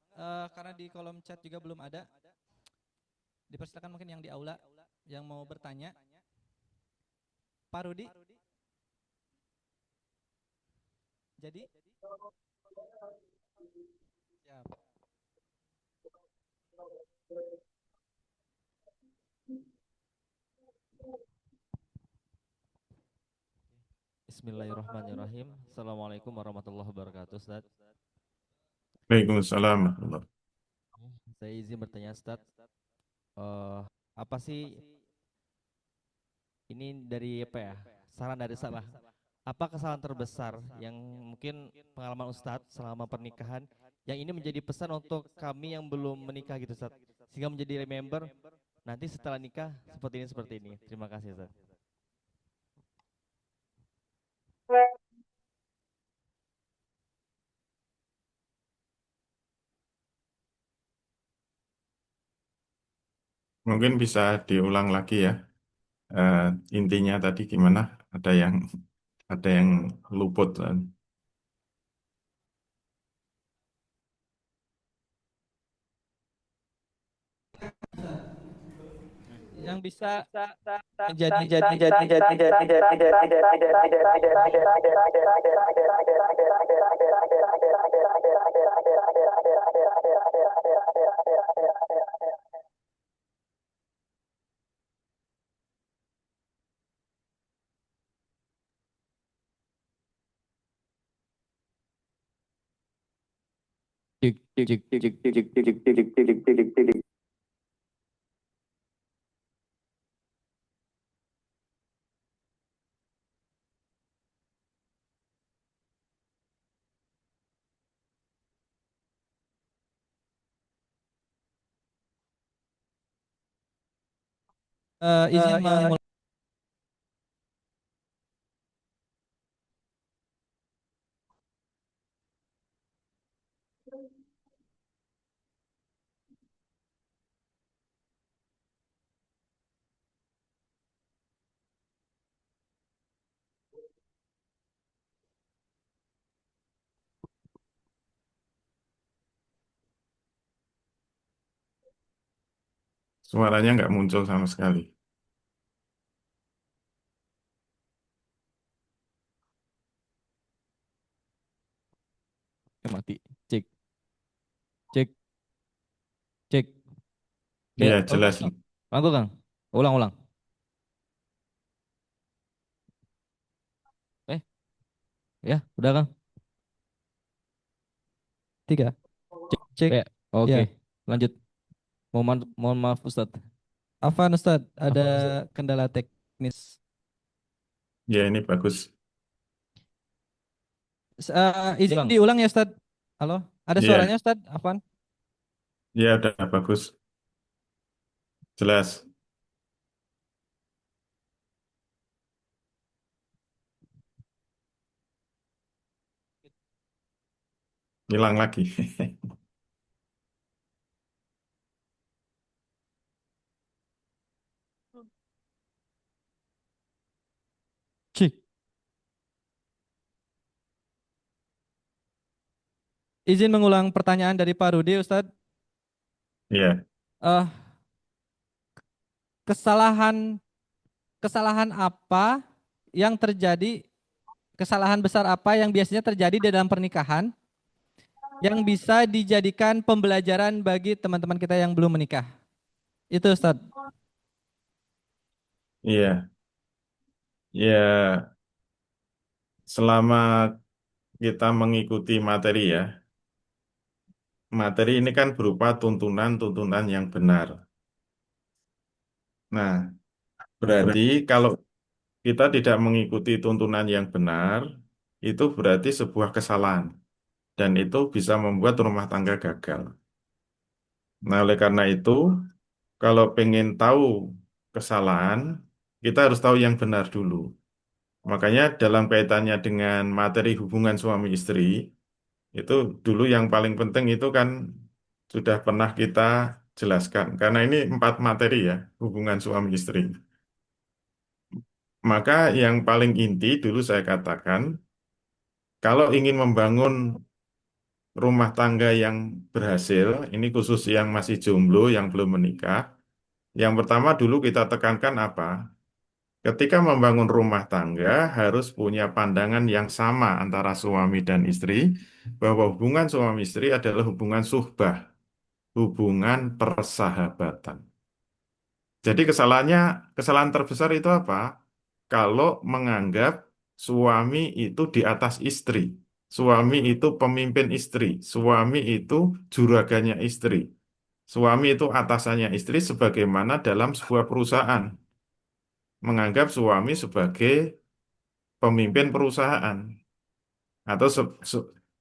karena di kolom chat juga belum ada. Dipersilakan mungkin yang di aula yang mau bertanya. Pak Rudi. Jadi
Bismillahirrahmanirrahim. Assalamualaikum warahmatullahi wabarakatuh, Ustaz.
Waalaikumsalam warahmatullahi.
Saya izin bertanya, Ustaz. Eh, apa sih ini dari apa ya? Saran dari Ustaz lah. Apa kesalahan terbesar yang mungkin pengalaman Ustadz selama pernikahan yang ini menjadi pesan untuk kami yang belum menikah gitu, Ustaz, sehingga menjadi remember nanti setelah nikah seperti ini. Terima kasih, Ustaz.
Mungkin bisa diulang lagi ya. Eh, intinya tadi gimana? Ada yang luput.
Yang bisa menjadi
Cik, cik, cik, cik, cik, cik, cik, cik, cik, cik, cik.
izin memulai.
Suaranya nggak muncul sama sekali.
Mati. Cek, cek, cek.
Iya,
Ya,
jelas.
Kang. Kang. Ulang. Eh, ya, udah, Kang.
3. Cek.
Ya, oke.
Ya.
Lanjut. Mohon maaf, Ustadz.
Afan Ustadz, ada kendala teknis.
Ya, ini bagus.
Izin
Bang.
diulang ya Ustadz. Halo, ada
Iya,
suaranya Ustadz, Afan?
iya udah bagus. Jelas. Hilang lagi.
Cik. Izin mengulang pertanyaan dari Pak Rudi, Ustadz.
Iya,
Eh, kesalahan kesalahan apa yang terjadi, kesalahan besar apa yang biasanya terjadi di dalam pernikahan yang bisa dijadikan pembelajaran bagi teman-teman kita yang belum menikah? Itu Ustadz.
iya. Ya, selama kita mengikuti materi ya, materi ini kan berupa tuntunan-tuntunan yang benar. Nah, berarti kalau kita tidak mengikuti tuntunan yang benar, itu berarti sebuah kesalahan. Dan itu bisa membuat rumah tangga gagal. Nah, oleh karena itu, kalau pengen tahu kesalahan, kita harus tahu yang benar dulu. Makanya dalam kaitannya dengan materi hubungan suami istri, itu dulu yang paling penting itu kan sudah pernah kita jelaskan. Karena ini 4 materi ya, hubungan suami istri. Maka yang paling inti dulu saya katakan, kalau ingin membangun rumah tangga yang berhasil, ini khusus yang masih jomblo, yang belum menikah, yang pertama dulu kita tekankan apa? Ketika membangun rumah tangga harus punya pandangan yang sama antara suami dan istri bahwa hubungan suami istri adalah hubungan suhbah, hubungan persahabatan. Jadi kesalahan terbesar itu apa? Kalau menganggap suami itu di atas istri, suami itu pemimpin istri, suami itu juraganya istri, suami itu atasannya istri sebagaimana dalam sebuah perusahaan, menganggap suami sebagai pemimpin perusahaan atau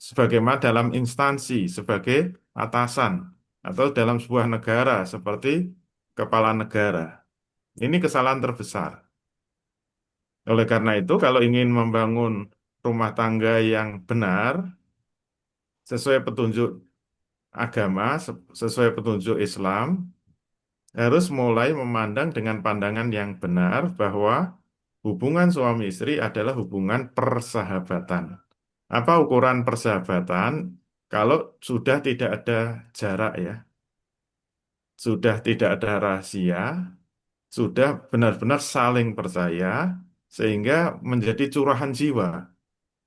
sebagaimana dalam instansi sebagai atasan atau dalam sebuah negara seperti kepala negara. Ini kesalahan terbesar. Oleh karena itu, kalau ingin membangun rumah tangga yang benar, sesuai petunjuk agama, sesuai petunjuk Islam, harus mulai memandang dengan pandangan yang benar bahwa hubungan suami istri adalah hubungan persahabatan. Apa ukuran persahabatan? Kalau sudah tidak ada jarak ya, sudah tidak ada rahasia, sudah benar-benar saling percaya, sehingga menjadi curahan jiwa.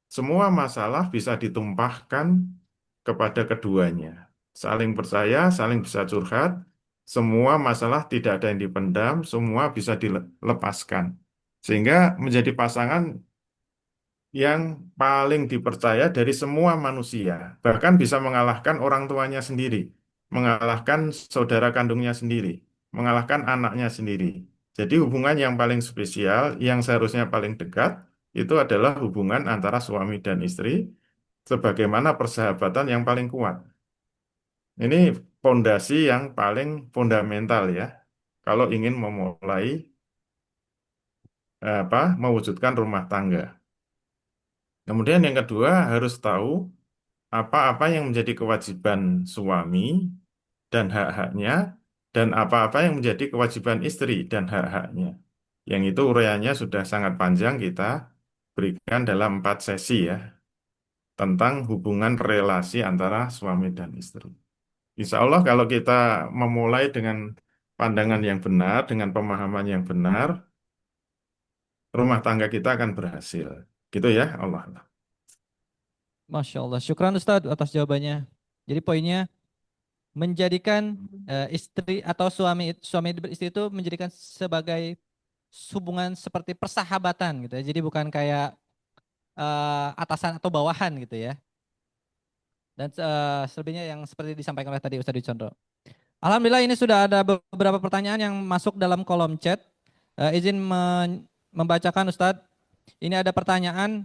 Semua masalah bisa ditumpahkan kepada keduanya. Saling percaya, saling bisa curhat, semua masalah tidak ada yang dipendam, semua bisa dilepaskan. Sehingga menjadi pasangan yang paling dipercaya dari semua manusia. Bahkan bisa mengalahkan orang tuanya sendiri, mengalahkan saudara kandungnya sendiri, mengalahkan anaknya sendiri. Jadi hubungan yang paling spesial, yang seharusnya paling dekat, itu adalah hubungan antara suami dan istri, sebagaimana persahabatan yang paling kuat. Ini fondasi yang paling fundamental ya, kalau ingin memulai mewujudkan rumah tangga. Kemudian yang kedua harus tahu apa-apa yang menjadi kewajiban suami dan hak-haknya, dan apa-apa yang menjadi kewajiban istri dan hak-haknya. Yang itu uraiannya sudah sangat panjang kita berikan dalam 4 sesi ya, tentang hubungan relasi antara suami dan istri. Insya Allah kalau kita memulai dengan pandangan yang benar, dengan pemahaman yang benar, rumah tangga kita akan berhasil. Gitu ya, Allah.
Masya Allah. Syukran Ustadz atas jawabannya. Jadi poinnya menjadikan istri atau suami beristri itu menjadikan sebagai hubungan seperti persahabatan gitu ya. Jadi bukan kayak atasan atau bawahan gitu ya. Dan selebihnya yang seperti disampaikan oleh tadi Ustadz Wicandro. Alhamdulillah ini sudah ada beberapa pertanyaan yang masuk dalam kolom chat. Izin membacakan Ustadz. Ini ada pertanyaan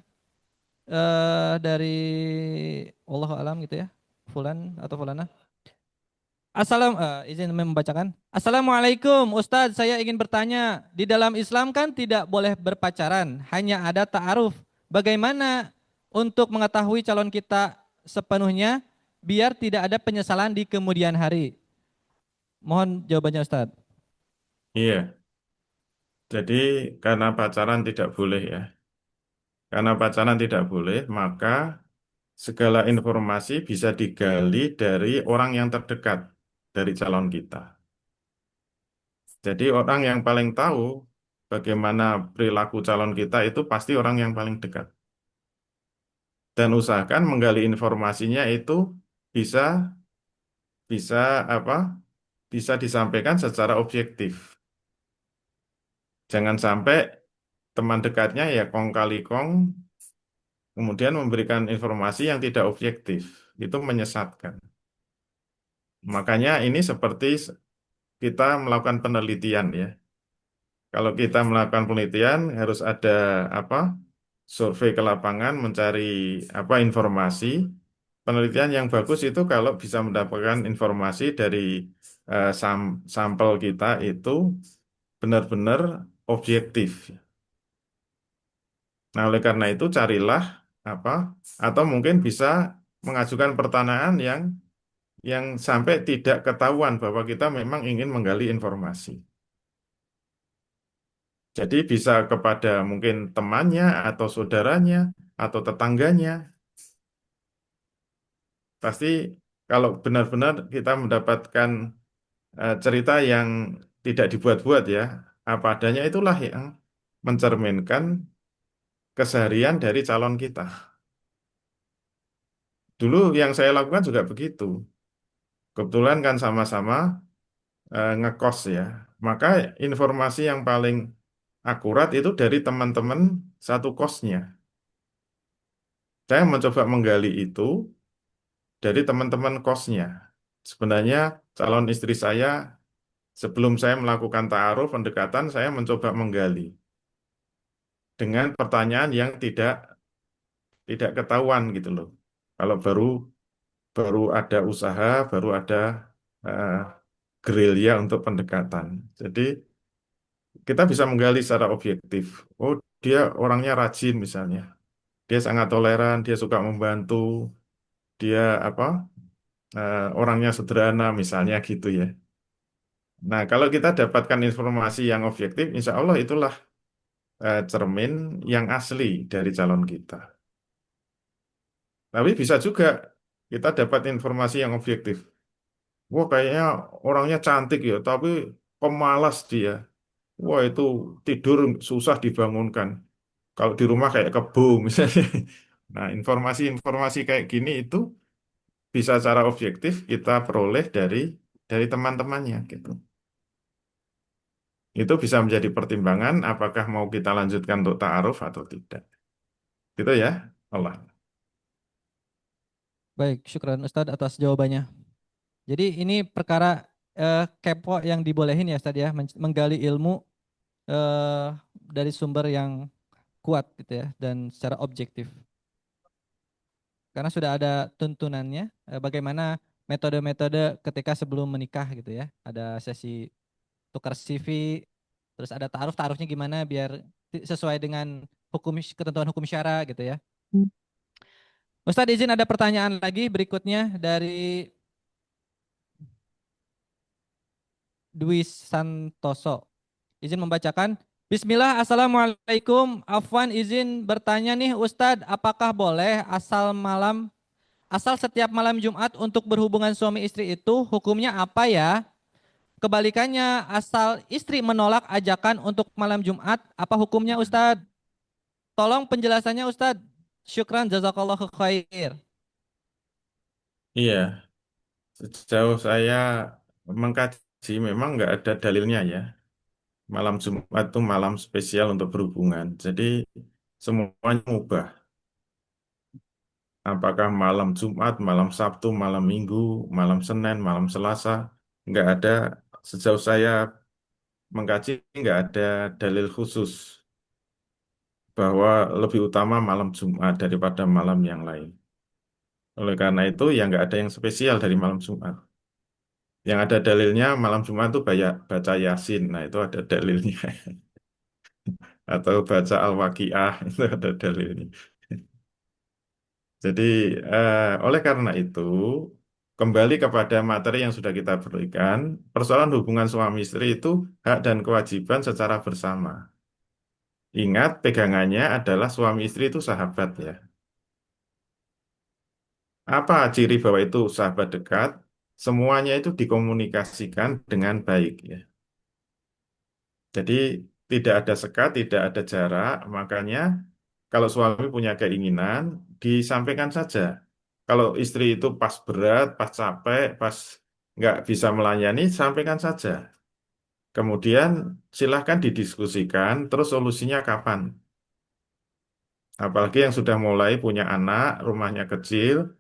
dari Allah alam gitu ya. Fulan atau Fulana. Izin membacakan. Assalamualaikum Ustadz, saya ingin bertanya, di dalam Islam kan tidak boleh berpacaran, hanya ada ta'aruf. Bagaimana untuk mengetahui calon kita sepenuhnya biar tidak ada penyesalan di kemudian hari? Mohon jawabannya Ustadz.
Iya, jadi karena pacaran tidak boleh ya. Karena pacaran tidak boleh, maka segala informasi bisa digali dari orang yang terdekat dari calon kita. Jadi orang yang paling tahu bagaimana perilaku calon kita itu pasti orang yang paling dekat. Dan usahakan menggali informasinya itu bisa bisa apa? Bisa disampaikan secara objektif. Jangan sampai teman dekatnya ya kong kali kong kemudian memberikan informasi yang tidak objektif. Itu menyesatkan. Makanya ini seperti kita melakukan penelitian ya. Kalau kita melakukan penelitian harus ada apa? Survei ke lapangan mencari apa informasi. Penelitian yang bagus itu kalau bisa mendapatkan informasi dari sampel kita itu benar-benar objektif. Nah, oleh karena itu carilah apa? Atau mungkin bisa mengajukan pertanyaan yang sampai tidak ketahuan bahwa kita memang ingin menggali informasi. Jadi bisa kepada mungkin temannya atau saudaranya atau tetangganya. Pasti kalau benar-benar kita mendapatkan cerita yang tidak dibuat-buat ya, apa adanya itulah yang mencerminkan keseharian dari calon kita. Dulu yang saya lakukan juga begitu. Kebetulan kan sama-sama ngekos ya. Maka informasi yang paling akurat itu dari teman-teman satu kosnya. Saya mencoba menggali itu dari teman-teman kosnya. Sebenarnya calon istri saya sebelum saya melakukan ta'aruf pendekatan saya mencoba menggali dengan pertanyaan yang tidak ketahuan gitu loh. Kalau baru baru ada usaha, baru ada eh, gerilya untuk pendekatan. Jadi kita bisa menggali secara objektif. Oh, dia orangnya rajin misalnya. Dia sangat toleran, dia suka membantu, dia orangnya sederhana misalnya gitu ya. Nah, kalau kita dapatkan informasi yang objektif, insya Allah itulah cermin yang asli dari calon kita. Tapi bisa juga kita dapat informasi yang objektif. Wah, kayaknya orangnya cantik ya, tapi pemalas dia. Wah, itu tidur susah dibangunkan. Kalau di rumah kayak kebo misalnya. Nah, informasi-informasi kayak gini itu bisa secara objektif kita peroleh dari teman-temannya gitu. Itu bisa menjadi pertimbangan apakah mau kita lanjutkan untuk ta'aruf atau tidak. Gitu ya, Allah.
Baik, syukran Ustadz atas jawabannya. Jadi ini perkara kepo yang dibolehin ya Ustadz ya, menggali ilmu dari sumber yang kuat gitu ya dan secara objektif. Karena sudah ada tuntunannya bagaimana metode-metode ketika sebelum menikah gitu ya. Ada sesi tukar CV, terus ada taaruf, taarufnya gimana biar sesuai dengan ketentuan hukum syara gitu ya. Ustadz izin ada pertanyaan lagi berikutnya dari Dwi Santoso. Izin membacakan. Bismillah, Assalamualaikum. Afwan izin bertanya nih Ustadz, apakah boleh asal setiap malam Jumat untuk berhubungan suami istri itu hukumnya apa ya? Kebalikannya, asal istri menolak ajakan untuk malam Jumat, apa hukumnya Ustadz? Tolong penjelasannya Ustadz. Syukran jazakallahu khair.
Iya, sejauh saya mengkaji memang nggak ada dalilnya ya. Malam Jumat itu malam spesial untuk berhubungan. Jadi semuanya mubah. Apakah malam Jumat, malam Sabtu, malam Minggu, malam Senin, malam Selasa, nggak ada. Sejauh saya mengkaji nggak ada dalil khusus bahwa lebih utama malam Jumat daripada malam yang lain. Oleh karena itu ya nggak ada yang spesial dari malam Jumat. Yang ada dalilnya malam Jumat itu baca Yasin. Nah, itu ada dalilnya. Atau baca Al-Waqiah, itu ada dalilnya. Jadi, oleh karena itu, kembali kepada materi yang sudah kita berikan, persoalan hubungan suami istri itu hak dan kewajiban secara bersama. Ingat, pegangannya adalah suami istri itu sahabat ya. Apa ciri bahwa itu sahabat dekat? Semuanya itu dikomunikasikan dengan baik ya. Jadi tidak ada sekat, tidak ada jarak, makanya kalau suami punya keinginan, disampaikan saja. Kalau istri itu pas berat, pas capek, pas nggak bisa melayani, sampaikan saja. Kemudian silahkan didiskusikan, terus solusinya kapan? Apalagi yang sudah mulai punya anak, rumahnya kecil,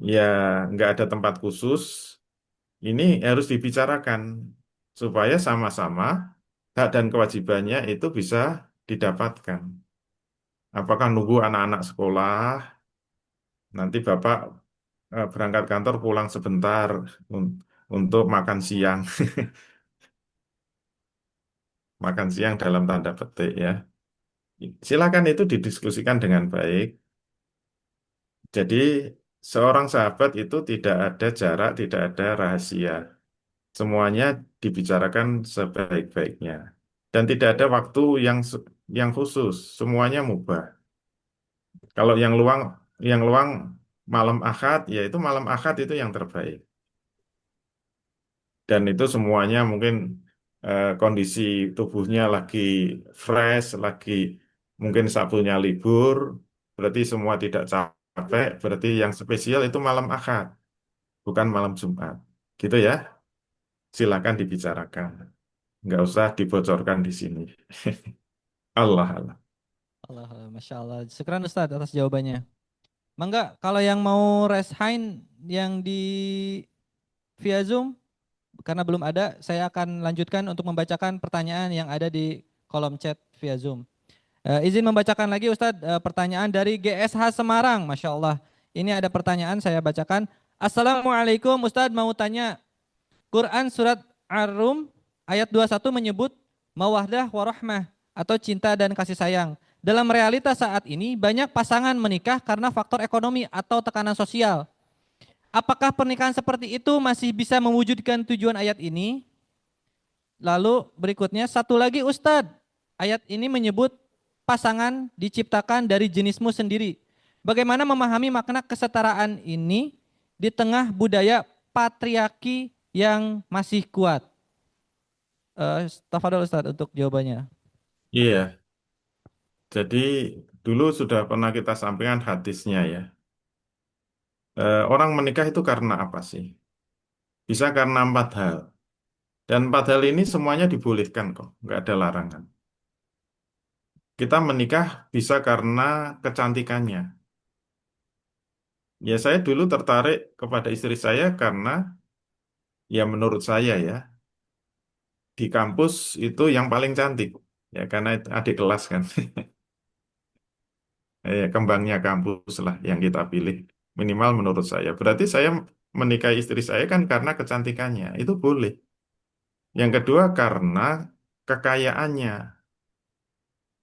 ya nggak ada tempat khusus, ini harus dibicarakan supaya sama-sama hak dan kewajibannya itu bisa didapatkan. Apakah nunggu anak-anak sekolah, nanti Bapak berangkat kantor pulang sebentar untuk makan siang. Makan siang dalam tanda petik ya. Silakan itu didiskusikan dengan baik. Jadi seorang sahabat itu tidak ada jarak, tidak ada rahasia. Semuanya dibicarakan sebaik-baiknya. Dan tidak ada waktu yang khusus, semuanya mubah. Kalau yang luang malam Ahad, ya itu malam Ahad itu yang terbaik. Dan itu semuanya mungkin kondisi tubuhnya lagi fresh, lagi mungkin Sabtunya libur, berarti semua tidak capek, capek, berarti yang spesial itu malam Ahad, bukan malam Jumat. Gitu ya, silakan dibicarakan. Nggak usah dibocorkan di sini. Allah Allah.
Allah, Masya Allah. Syukran Ustadz atas jawabannya. Mangga, kalau yang mau raise hand yang di via Zoom, karena belum ada, saya akan lanjutkan untuk membacakan pertanyaan yang ada di kolom chat via Zoom. Izin membacakan lagi Ustadz, pertanyaan dari GSH Semarang, Masya Allah. Ini ada pertanyaan saya bacakan. Assalamualaikum Ustadz, mau tanya, Quran surat Ar-Rum ayat 21 menyebut mawaddah warahmah atau cinta dan kasih sayang. Dalam realitas saat ini banyak pasangan menikah karena faktor ekonomi atau tekanan sosial. Apakah pernikahan seperti itu masih bisa mewujudkan tujuan ayat ini? Lalu berikutnya satu lagi Ustadz, ayat ini menyebut pasangan diciptakan dari jenismu sendiri. Bagaimana memahami makna kesetaraan ini di tengah budaya patriarki yang masih kuat? Tafadhol Ustadz untuk jawabannya.
Iya, jadi dulu sudah pernah kita sampaikan hadisnya ya. Orang menikah itu karena apa sih? Bisa karena 4 hal. Dan 4 hal ini semuanya dibolehkan kok, nggak ada larangan. Kita menikah bisa karena kecantikannya. Ya saya dulu tertarik kepada istri saya karena ya menurut saya ya, di kampus itu yang paling cantik. Ya karena itu adik kelas kan. Kembangnya kampus lah yang kita pilih. Minimal menurut saya. Berarti saya menikahi istri saya kan karena kecantikannya. Itu boleh. Yang kedua karena kekayaannya.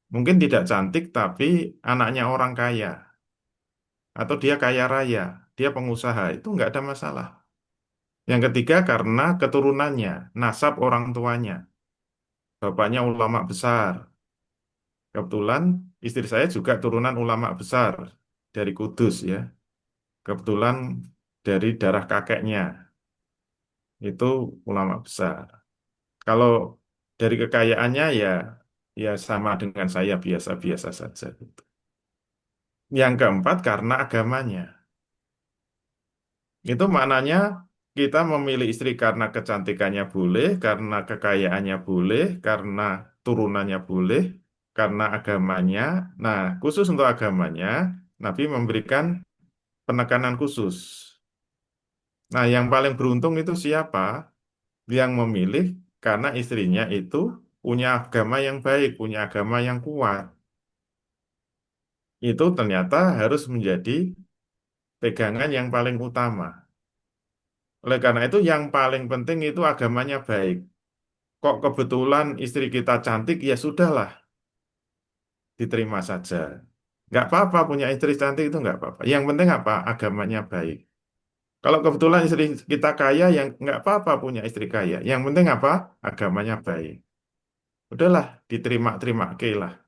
Mungkin tidak cantik tapi anaknya orang kaya. Atau dia kaya raya. Dia pengusaha. Itu nggak ada masalah. Yang ketiga karena keturunannya. Nasab orang tuanya. Bapaknya ulama besar. Kebetulan istri saya juga turunan ulama besar dari Kudus ya. Kebetulan dari darah kakeknya itu ulama besar. Kalau dari kekayaannya ya ya sama dengan saya biasa-biasa saja gitu. Yang keempat karena agamanya. Itu maknanya kita memilih istri karena kecantikannya boleh, karena kekayaannya boleh, karena turunannya boleh, karena agamanya. Nah, khusus untuk agamanya, Nabi memberikan penekanan khusus. Nah, yang paling beruntung itu siapa? Yang memilih karena istrinya itu punya agama yang baik, punya agama yang kuat. Itu ternyata harus menjadi pegangan yang paling utama. Oleh karena itu yang paling penting itu agamanya baik. Kok kebetulan istri kita cantik, ya sudahlah, diterima saja. Nggak apa-apa punya istri cantik itu nggak apa-apa. Yang penting apa? Agamanya baik. Kalau kebetulan istri kita kaya, yang nggak apa-apa punya istri kaya. Yang penting apa? Agamanya baik. Udahlah, diterima-terima, oke lah.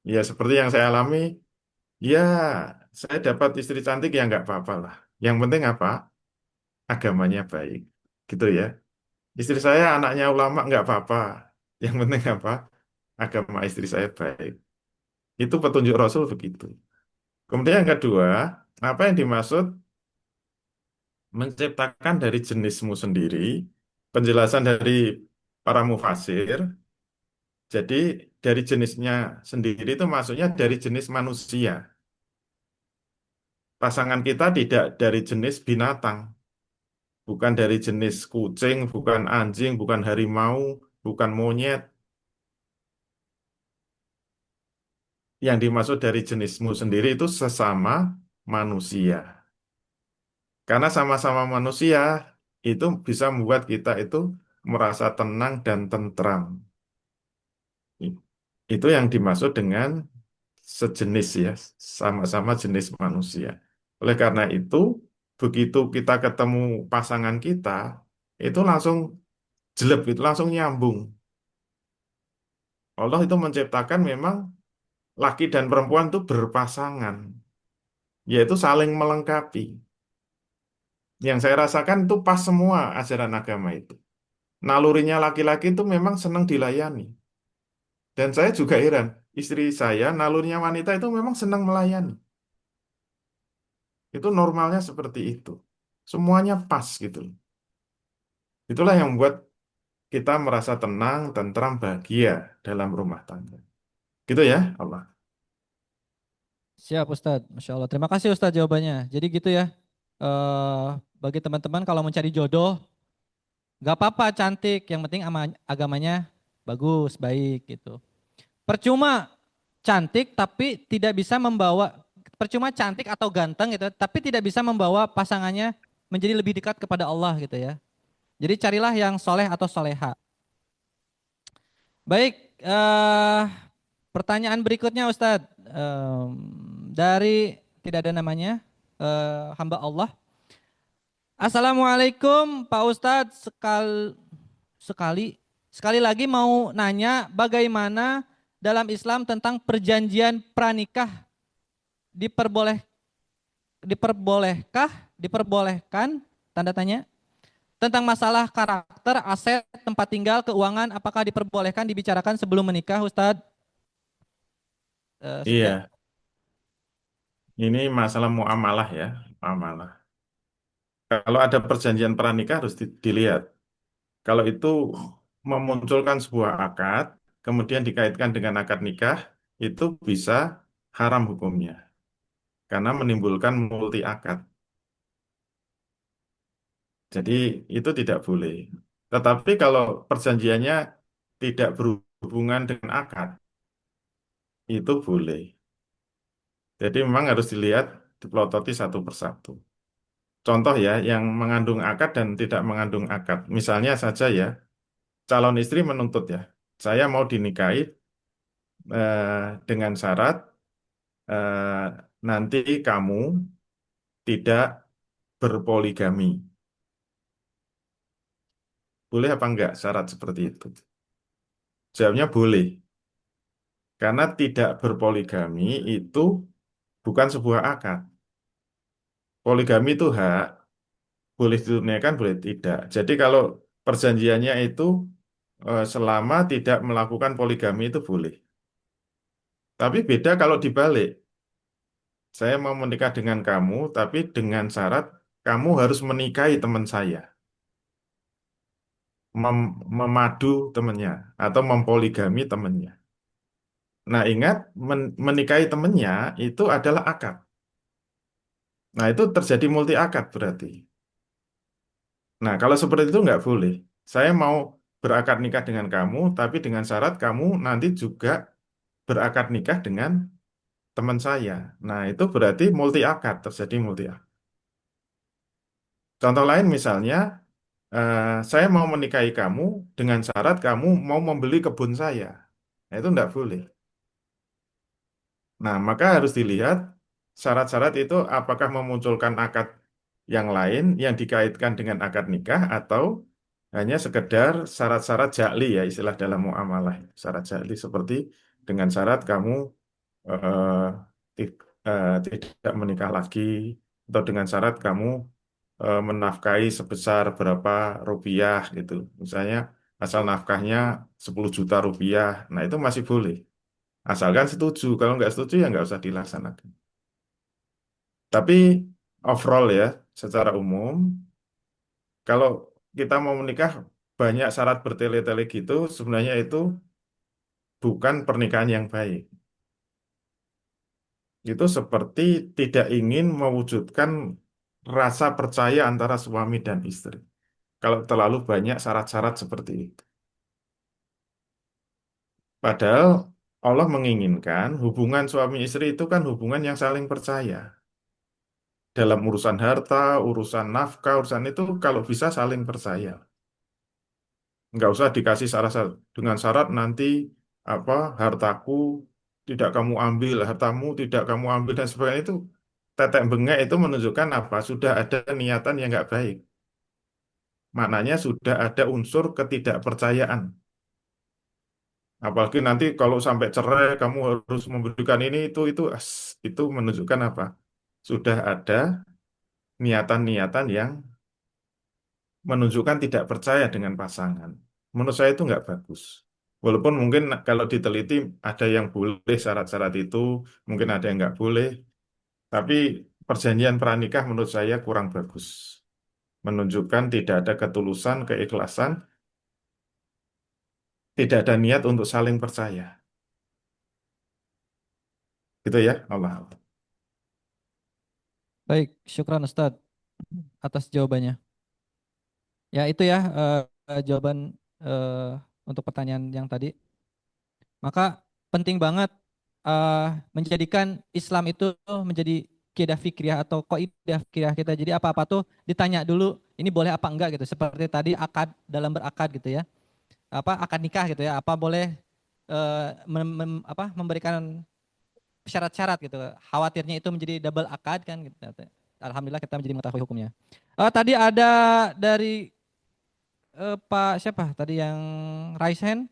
Ya seperti yang saya alami, ya saya dapat istri cantik ya nggak apa-apa lah. Yang penting apa? Agamanya baik. Gitu ya. Istri saya anaknya ulama nggak apa-apa. Yang penting apa? Agama istri saya baik. Itu petunjuk Rasul begitu. Kemudian yang kedua, apa yang dimaksud menciptakan dari jenismu sendiri? Penjelasan dari para mufasir. Jadi dari jenisnya sendiri itu maksudnya dari jenis manusia. Pasangan kita tidak dari jenis binatang, bukan dari jenis kucing, bukan anjing, bukan harimau, bukan monyet. Yang dimaksud dari jenismu sendiri itu sesama manusia. Karena sama-sama manusia itu bisa membuat kita itu merasa tenang dan tentram. Itu yang dimaksud dengan sejenis ya, sama-sama jenis manusia. Oleh karena itu, begitu kita ketemu pasangan kita, itu langsung jelek, itu langsung nyambung. Allah itu menciptakan memang laki dan perempuan itu berpasangan, yaitu saling melengkapi. Yang saya rasakan itu pas semua ajaran agama itu. Nalurinya laki-laki itu memang senang dilayani. Dan saya juga heran, istri saya, nalurinya wanita itu memang senang melayani. Itu normalnya seperti itu. Semuanya pas gitu. Itulah yang membuat kita merasa tenang, tentram, bahagia dalam rumah tangga. Gitu ya, Allah.
Siap Ustadz, Masya Allah. Terima kasih Ustadz jawabannya. Jadi gitu ya, bagi teman-teman kalau mencari jodoh, gak apa-apa cantik, yang penting agamanya bagus, baik gitu. Percuma cantik tapi tidak bisa membawa, percuma cantik atau ganteng gitu, tapi tidak bisa membawa pasangannya menjadi lebih dekat kepada Allah gitu ya. Jadi carilah yang soleh atau soleha. Baik, pertanyaan berikutnya Ustadz. Dari tidak ada namanya, hamba Allah. Assalamualaikum Pak Ustadz, sekali sekali lagi mau nanya bagaimana dalam Islam tentang perjanjian pranikah, diperboleh diperbolehkah, diperbolehkan, tanda tanya, tentang masalah karakter, aset, tempat tinggal, keuangan, apakah diperbolehkan dibicarakan sebelum menikah Ustadz? Sekian.
Iya, ini masalah muamalah ya, muamalah. Kalau ada perjanjian pranikah harus dilihat. Kalau itu memunculkan sebuah akad, kemudian dikaitkan dengan akad nikah, itu bisa haram hukumnya. Karena menimbulkan multi akad. Jadi itu tidak boleh. Tetapi kalau perjanjiannya tidak berhubungan dengan akad, itu boleh. Jadi memang harus dilihat, dipelototi satu persatu. Contoh ya, yang mengandung akad dan tidak mengandung akad. Misalnya saja ya, calon istri menuntut ya, saya mau dinikahi dengan syarat eh, nanti kamu tidak berpoligami. Boleh apa enggak syarat seperti itu? Jawabnya boleh. Karena tidak berpoligami itu bukan sebuah akad. Poligami itu hak, boleh ditunaikan, boleh tidak. Jadi kalau perjanjiannya itu selama tidak melakukan poligami itu boleh. Tapi beda kalau dibalik. Saya mau menikah dengan kamu, tapi dengan syarat kamu harus menikahi teman saya. Memadu temannya atau mempoligami temannya. Nah, ingat menikahi temannya itu adalah akad. Nah, itu terjadi multi akad berarti. Nah, kalau seperti itu nggak boleh. Saya mau berakad nikah dengan kamu, tapi dengan syarat kamu nanti juga berakad nikah dengan teman saya. Nah, itu berarti multi akad, terjadi multi akad. Contoh lain misalnya, saya mau menikahi kamu dengan syarat kamu mau membeli kebun saya. Nah, itu enggak boleh. Nah, maka harus dilihat syarat-syarat itu apakah memunculkan akad yang lain yang dikaitkan dengan akad nikah atau hanya sekedar syarat-syarat ja'li ya istilah dalam muamalah. Syarat ja'li seperti dengan syarat kamu eh, tidak menikah lagi atau dengan syarat kamu menafkahi sebesar berapa rupiah gitu. Misalnya asal nafkahnya 10 juta rupiah. Nah, itu masih boleh. Asalkan setuju. Kalau nggak setuju ya nggak usah dilaksanakan. Tapi overall ya, secara umum, kalau kita mau menikah banyak syarat bertele-tele gitu, sebenarnya itu bukan pernikahan yang baik. Itu seperti tidak ingin mewujudkan rasa percaya antara suami dan istri. Kalau terlalu banyak syarat-syarat seperti itu. Padahal Allah menginginkan hubungan suami istri itu kan hubungan yang saling percaya. Dalam urusan harta, urusan nafkah, urusan itu kalau bisa saling percaya. Nggak usah dikasih syarat dengan syarat nanti apa hartaku tidak kamu ambil, hartamu tidak kamu ambil dan sebagainya itu tetek bengek itu menunjukkan apa? Sudah ada niatan yang nggak baik. Maknanya sudah ada unsur ketidakpercayaan. Apalagi nanti kalau sampai cerai kamu harus memberikan ini itu menunjukkan apa? Sudah ada niatan-niatan yang menunjukkan tidak percaya dengan pasangan. Menurut saya itu nggak bagus. Walaupun mungkin kalau diteliti ada yang boleh syarat-syarat itu, mungkin ada yang nggak boleh. Tapi perjanjian pranikah menurut saya kurang bagus. Menunjukkan tidak ada ketulusan, keikhlasan, tidak ada niat untuk saling percaya. Gitu ya, Allah.
Baik, syukran Ustadz atas jawabannya. Ya itu ya jawaban eh, untuk pertanyaan yang tadi. Maka penting banget menjadikan Islam itu menjadi kaidah fikriyah atau kaidah fikriyah kita. Jadi apa-apa tuh ditanya dulu ini boleh apa enggak gitu. Seperti tadi akad dalam berakad gitu ya. Apa akad nikah gitu ya. Apa boleh memberikan syarat-syarat gitu. Khawatirnya itu menjadi double akad kan gitu. Alhamdulillah kita menjadi mengetahui hukumnya. Tadi ada dari Pak siapa tadi yang raise hand?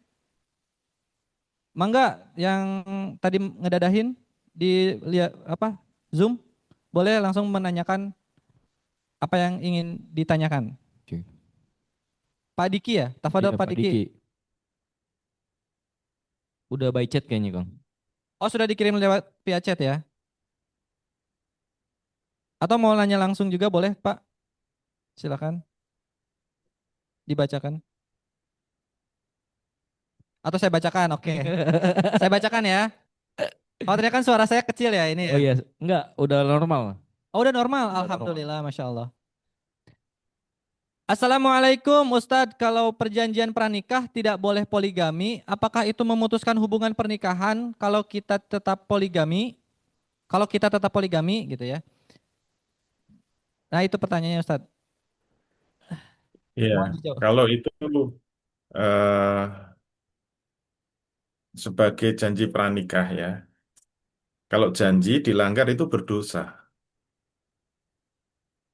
Mangga yang tadi ngedadahin di lihat apa Zoom boleh langsung menanyakan apa yang ingin ditanyakan.
Oke.
Pak Diki ya, Tafadhol
Iya,
Pak
Pak
Diki.
Diki. Udah by chat kayaknya, Kang.
Oh sudah dikirim lewat via chat ya? Atau mau nanya langsung juga boleh Pak? Silakan dibacakan. Atau saya bacakan, oke. Saya bacakan ya. Oh ternyata kan suara saya kecil ya ini
Oh
ya.
iya, enggak, udah normal.
Oh udah normal,
Udah normal.
alhamdulillah, masya Allah. Assalamualaikum Ustadz, kalau perjanjian pranikah tidak boleh poligami, apakah itu memutuskan hubungan pernikahan kalau kita tetap poligami? Kalau kita tetap poligami gitu ya. Nah itu pertanyaannya Ustadz.
Iya,
Mohon dijawab.
kalau itu eh, sebagai janji pranikah ya. Kalau janji dilanggar itu berdosa,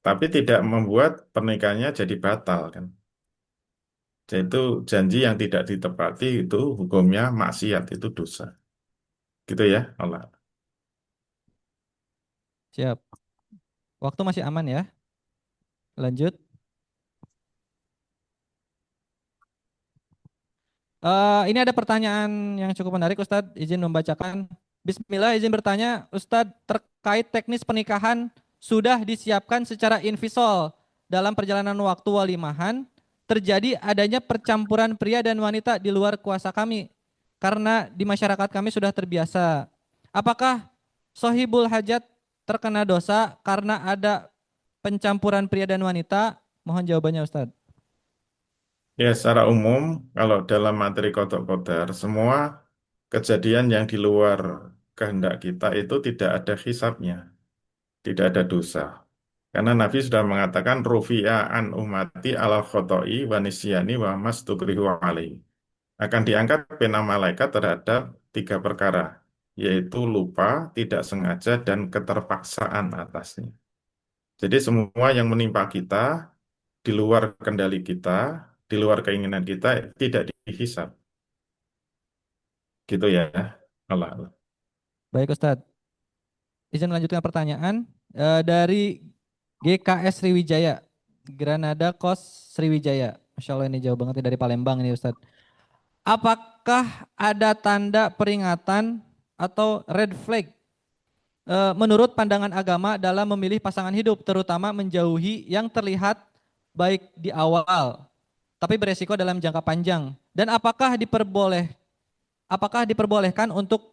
tapi tidak membuat pernikahannya jadi batal kan. Jadi itu janji yang tidak ditepati itu hukumnya maksiat, itu dosa. Gitu ya, Allah.
Siap. Waktu masih aman ya. Lanjut. Ini ada pertanyaan yang cukup menarik Ustadz, izin membacakan. Bismillah, izin bertanya, Ustadz terkait teknis pernikahan sudah disiapkan secara invisol dalam perjalanan waktu walimahan, terjadi adanya percampuran pria dan wanita di luar kuasa kami karena di masyarakat kami sudah terbiasa. Apakah sohibul hajat terkena dosa karena ada pencampuran pria dan wanita? Mohon jawabannya Ustadz.
Ya, secara umum, kalau dalam materi kodok kodar, semua kejadian yang di luar kehendak kita itu tidak ada hisabnya, tidak ada dosa. Karena Nabi sudah mengatakan, Rufi'a an umati ala khoto'i wa nisyani wa mastukrihu alaih. Akan diangkat pena malaikat terhadap tiga perkara, yaitu lupa, tidak sengaja, dan keterpaksaan atasnya. Jadi semua yang menimpa kita, di luar kendali kita, di luar keinginan kita, tidak dihisab. Gitu ya. Allah. Allah.
Baik Ustadz. Izin melanjutkan pertanyaan dari GKS Sriwijaya, Granada Kos Sriwijaya. Masya Allah ini jauh banget ya dari Palembang ini Ustadz. Apakah ada tanda peringatan atau red flag menurut pandangan agama dalam memilih pasangan hidup, terutama menjauhi yang terlihat baik di awal, tapi beresiko dalam jangka panjang? Dan apakah diperbolehkan untuk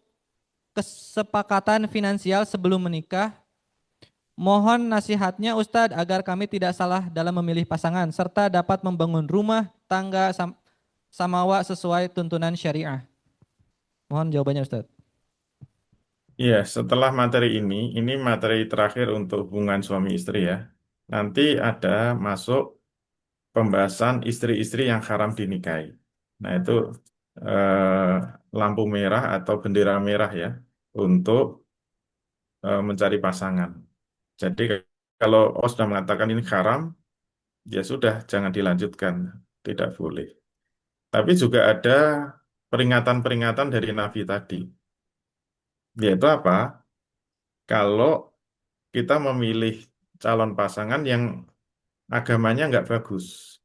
kesepakatan finansial sebelum menikah? Mohon nasihatnya Ustadz agar kami tidak salah dalam memilih pasangan serta dapat membangun rumah tangga samawa sesuai tuntunan syariah. Mohon jawabannya Ustadz.
Iya, setelah materi ini materi terakhir untuk hubungan suami istri ya. Nanti ada masuk pembahasan istri-istri yang haram dinikahi. Nah, itu lampu merah atau bendera merah ya untuk mencari pasangan. Jadi kalau Allah sudah mengatakan ini haram, ya sudah jangan dilanjutkan, tidak boleh. Tapi juga ada peringatan-peringatan dari Nabi tadi, yaitu apa? Kalau kita memilih calon pasangan yang agamanya nggak bagus,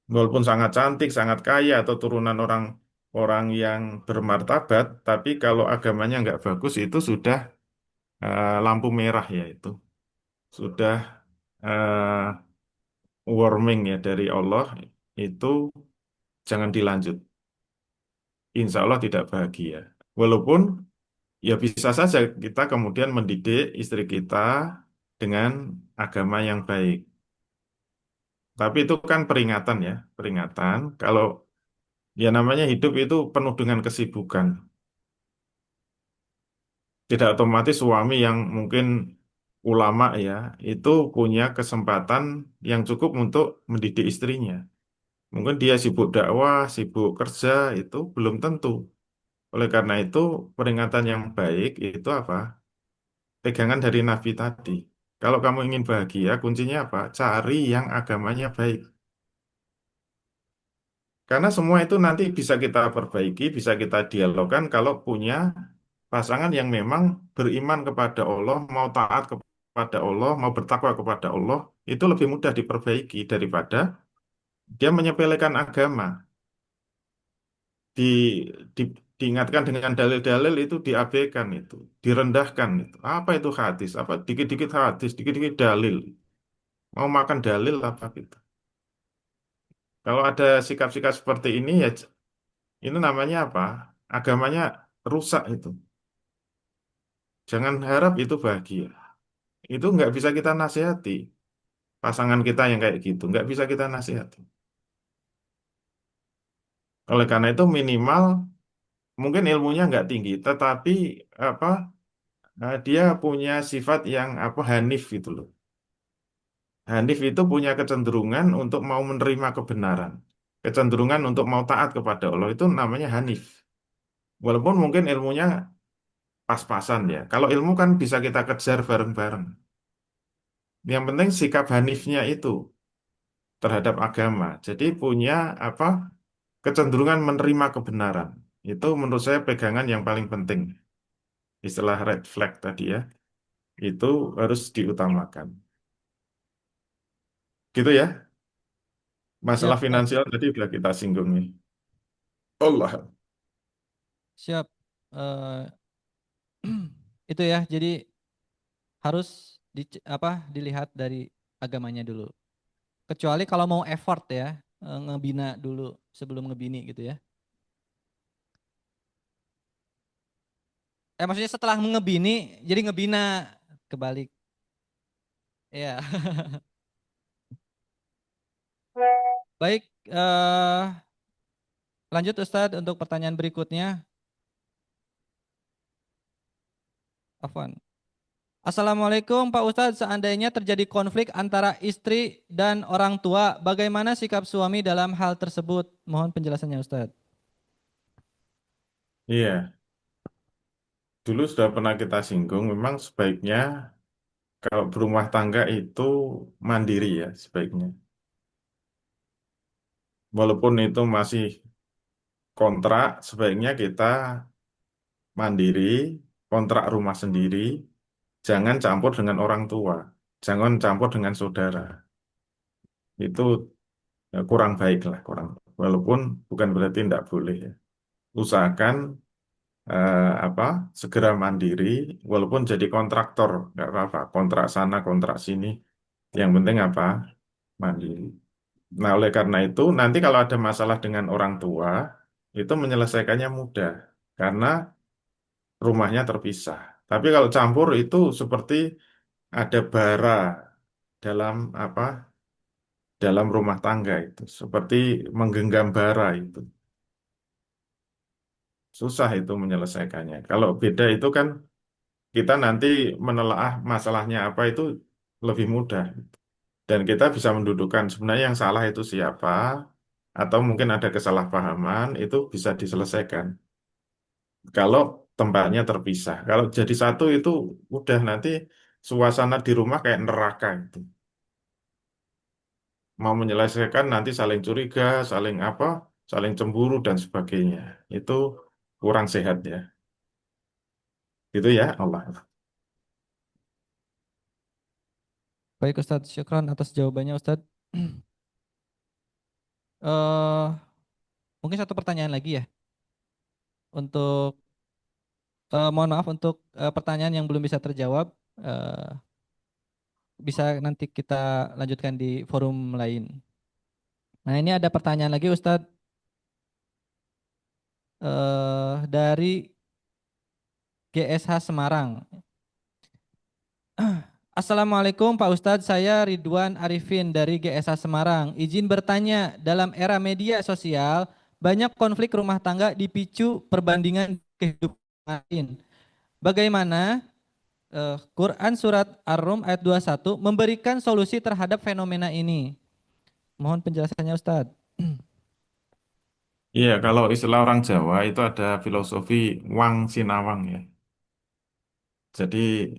Walaupun sangat cantik, sangat kaya, atau turunan orang orang yang bermartabat, tapi kalau agamanya nggak bagus itu sudah lampu merah ya itu. Sudah warming ya dari Allah itu jangan dilanjut. Insya Allah tidak bahagia. Walaupun ya bisa saja kita kemudian mendidik istri kita dengan agama yang baik. Tapi itu kan peringatan ya, peringatan. Kalau ya namanya hidup itu penuh dengan kesibukan. Tidak otomatis suami yang mungkin ulama ya, itu punya kesempatan yang cukup untuk mendidik istrinya. Mungkin dia sibuk dakwah, sibuk kerja, itu belum tentu. Oleh karena itu, peringatan yang baik itu apa? Pegangan dari Nabi tadi. Kalau kamu ingin bahagia, kuncinya apa? Cari yang agamanya baik. Karena semua itu nanti bisa kita perbaiki, bisa kita dialogkan kalau punya pasangan yang memang beriman kepada Allah, mau taat kepada Allah, mau bertakwa kepada Allah, itu lebih mudah diperbaiki daripada dia menyepelekan agama. Di, di- diingatkan dengan dalil-dalil itu diabaikan itu, direndahkan itu. Apa itu hadis? Apa dikit-dikit hadis, dikit-dikit dalil. Mau makan dalil apa gitu. Kalau ada sikap-sikap seperti ini ya ini namanya apa? Agamanya rusak itu. Jangan harap itu bahagia. Itu nggak bisa kita nasihati. Pasangan kita yang kayak gitu, nggak bisa kita nasihati. Oleh karena itu minimal mungkin ilmunya nggak tinggi, tetapi apa dia punya sifat yang apa hanif gitu loh. Hanif itu punya kecenderungan untuk mau menerima kebenaran, kecenderungan untuk mau taat kepada Allah itu namanya hanif. Walaupun mungkin ilmunya pas-pasan ya. Kalau ilmu kan bisa kita kejar bareng-bareng. Yang penting sikap hanifnya itu terhadap agama. Jadi punya apa kecenderungan menerima kebenaran. Itu menurut saya pegangan yang paling penting. Istilah red flag tadi ya, itu harus diutamakan. Gitu ya. Masalah
Siap, Ustaz.
finansial tadi sudah kita singgung nih. Allah.
Siap. Eh, itu ya. Jadi harus dilihat dari agamanya dulu. Kecuali kalau mau effort ya, ngebina dulu sebelum ngebini gitu ya. Maksudnya setelah ngebini, jadi ngebina kebalik. Ya. Baik, lanjut Ustadz untuk pertanyaan berikutnya. Afwan. Assalamualaikum Pak Ustadz, seandainya terjadi konflik antara istri dan orang tua, bagaimana sikap suami dalam hal tersebut? Mohon penjelasannya Ustadz.
Iya, dulu sudah pernah kita singgung, memang sebaiknya kalau berumah tangga itu mandiri ya sebaiknya. Walaupun itu masih kontrak, sebaiknya kita mandiri, kontrak rumah sendiri, jangan campur dengan orang tua, jangan campur dengan saudara. Itu kurang baik lah, kurang. Walaupun bukan berarti tidak boleh ya. Usahakan apa segera mandiri, walaupun jadi kontraktor nggak apa-apa, kontrak sana, kontrak sini. Yang penting apa? Mandiri. Nah, oleh karena itu, nanti kalau ada masalah dengan orang tua, itu menyelesaikannya mudah karena rumahnya terpisah. Tapi kalau campur itu seperti ada bara dalam apa? Dalam rumah tangga itu, seperti menggenggam bara itu. Susah itu menyelesaikannya. Kalau beda itu kan kita nanti menelaah masalahnya apa itu lebih mudah. Dan kita bisa mendudukkan sebenarnya yang salah itu siapa, atau mungkin ada kesalahpahaman, itu bisa diselesaikan. Kalau tempatnya terpisah. Kalau jadi satu itu udah nanti suasana di rumah kayak neraka itu. Mau menyelesaikan nanti saling curiga, saling apa, saling cemburu dan sebagainya. Itu kurang sehat ya. Gitu ya Allah.
Baik Ustadz, syukran atas jawabannya Ustadz. eh mungkin satu pertanyaan lagi ya untuk mohon maaf untuk pertanyaan yang belum bisa terjawab, eh, bisa nanti kita lanjutkan di forum lain. Nah, ini ada pertanyaan lagi Ustadz, dari GSH Semarang. Assalamualaikum Pak Ustadz, saya Ridwan Arifin dari GSH Semarang. Izin bertanya, dalam era media sosial, banyak konflik rumah tangga dipicu perbandingan kehidupan lain. Bagaimana Quran Surat Ar-Rum ayat 21 memberikan solusi terhadap fenomena ini? Mohon penjelasannya Ustadz.
Iya, kalau istilah orang Jawa itu ada filosofi Wang Sinawang ya. Jadi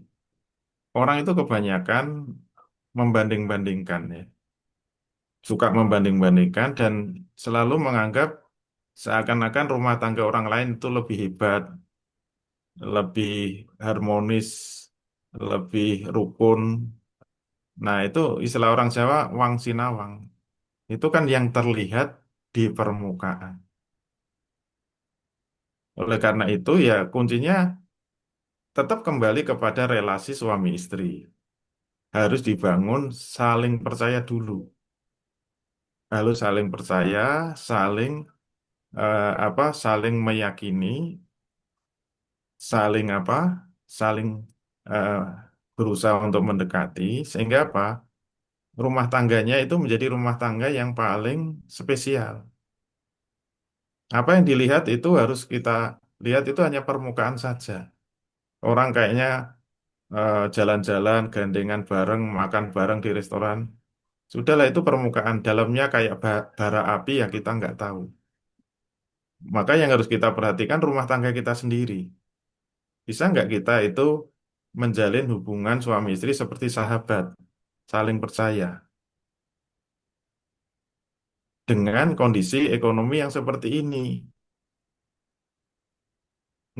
orang itu kebanyakan membanding-bandingkan ya. Suka membanding-bandingkan dan selalu menganggap seakan-akan rumah tangga orang lain itu lebih hebat, lebih harmonis, lebih rukun. Nah, itu istilah orang Jawa Wang Sinawang. Itu kan yang terlihat di permukaan. Oleh karena itu ya kuncinya tetap kembali kepada relasi suami istri. Harus dibangun saling percaya dulu. Harus saling percaya, saling saling meyakini, saling saling eh, berusaha untuk mendekati sehingga apa? Rumah tangganya itu menjadi rumah tangga yang paling spesial. Apa yang dilihat itu harus kita lihat itu hanya permukaan saja. Orang kayaknya jalan-jalan, gandengan bareng, makan bareng di restoran. Sudahlah itu permukaan dalamnya kayak bara api ya kita nggak tahu. Maka yang harus kita perhatikan rumah tangga kita sendiri. Bisa nggak kita itu menjalin hubungan suami istri seperti sahabat, saling percaya dengan kondisi ekonomi yang seperti ini.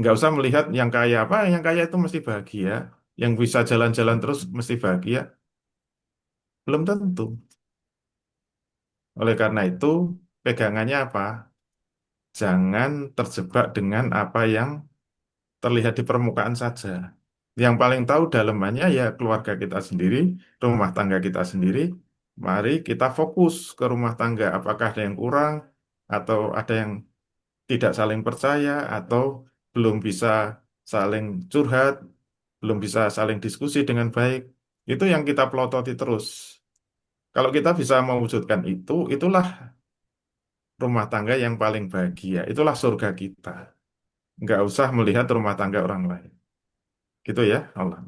Nggak usah melihat yang kaya apa, yang kaya itu mesti bahagia, yang bisa jalan-jalan terus mesti bahagia. Belum tentu. Oleh karena itu, pegangannya apa? Jangan terjebak dengan apa yang terlihat di permukaan saja. Yang paling tahu dalamannya ya keluarga kita sendiri, rumah tangga kita sendiri. Mari kita fokus ke rumah tangga. Apakah ada yang kurang, atau ada yang tidak saling percaya, atau belum bisa saling curhat, belum bisa saling diskusi dengan baik. Itu yang kita pelototi terus. Kalau kita bisa mewujudkan itu, itulah rumah tangga yang paling bahagia. Itulah surga kita. Nggak usah melihat rumah tangga orang lain. Gitu ya, Allah.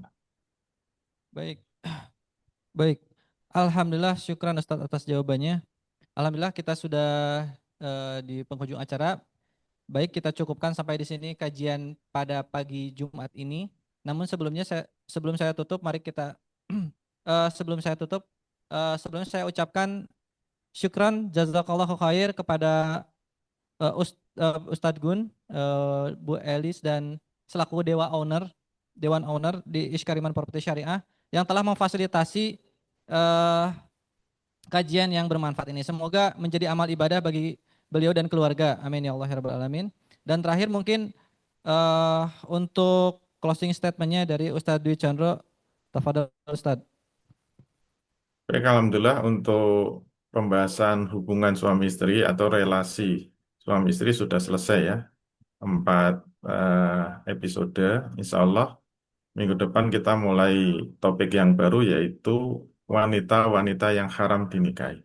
Baik, baik. Alhamdulillah, syukran Ustadz atas jawabannya. Alhamdulillah kita sudah di penghujung acara. Baik, kita cukupkan sampai di sini kajian pada pagi Jumat ini. Namun sebelum saya tutup, mari kita sebelum saya tutup, sebelum saya ucapkan syukran jazakallahu khair kepada Ustadz Gun, Bu Elis dan selaku Dewan Owner di Iskariman Properti Syariah yang telah memfasilitasi eh, kajian yang bermanfaat ini. Semoga menjadi amal ibadah bagi beliau dan keluarga. Amin ya Allah ya Rabbal Alamin. Dan terakhir mungkin untuk closing statementnya dari Ustadz Dwi Chandra. Tafadhol Ustadz.
Baik, Alhamdulillah untuk pembahasan hubungan suami istri atau relasi suami istri sudah selesai ya. 4 episode. Insya Allah minggu depan kita mulai topik yang baru yaitu wanita-wanita yang haram dinikahi.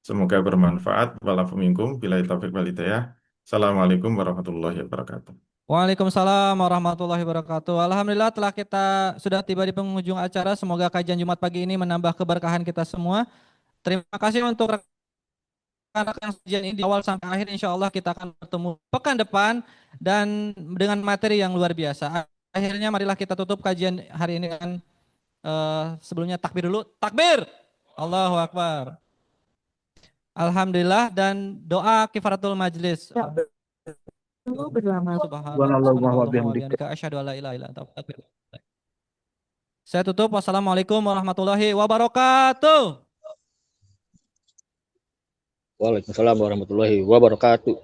Semoga bermanfaat. Walafu minkum. Bila taufik wal hidayah. Assalamualaikum warahmatullahi wabarakatuh.
Waalaikumsalam warahmatullahi wabarakatuh. Alhamdulillah telah kita sudah tiba di penghujung acara. Semoga kajian Jumat pagi ini menambah keberkahan kita semua. Terima kasih untuk rekan-rekan kajian ini di awal sampai akhir. Insya Allah kita akan bertemu pekan depan dan dengan materi yang luar biasa. Akhirnya marilah kita tutup kajian hari ini dengan sebelumnya takbir dulu. Takbir! Allahu Akbar. Alhamdulillah dan doa kifaratul majlis. Saya tutup. Wassalamualaikum warahmatullahi wabarakatuh.
Waalaikumsalam warahmatullahi wabarakatuh.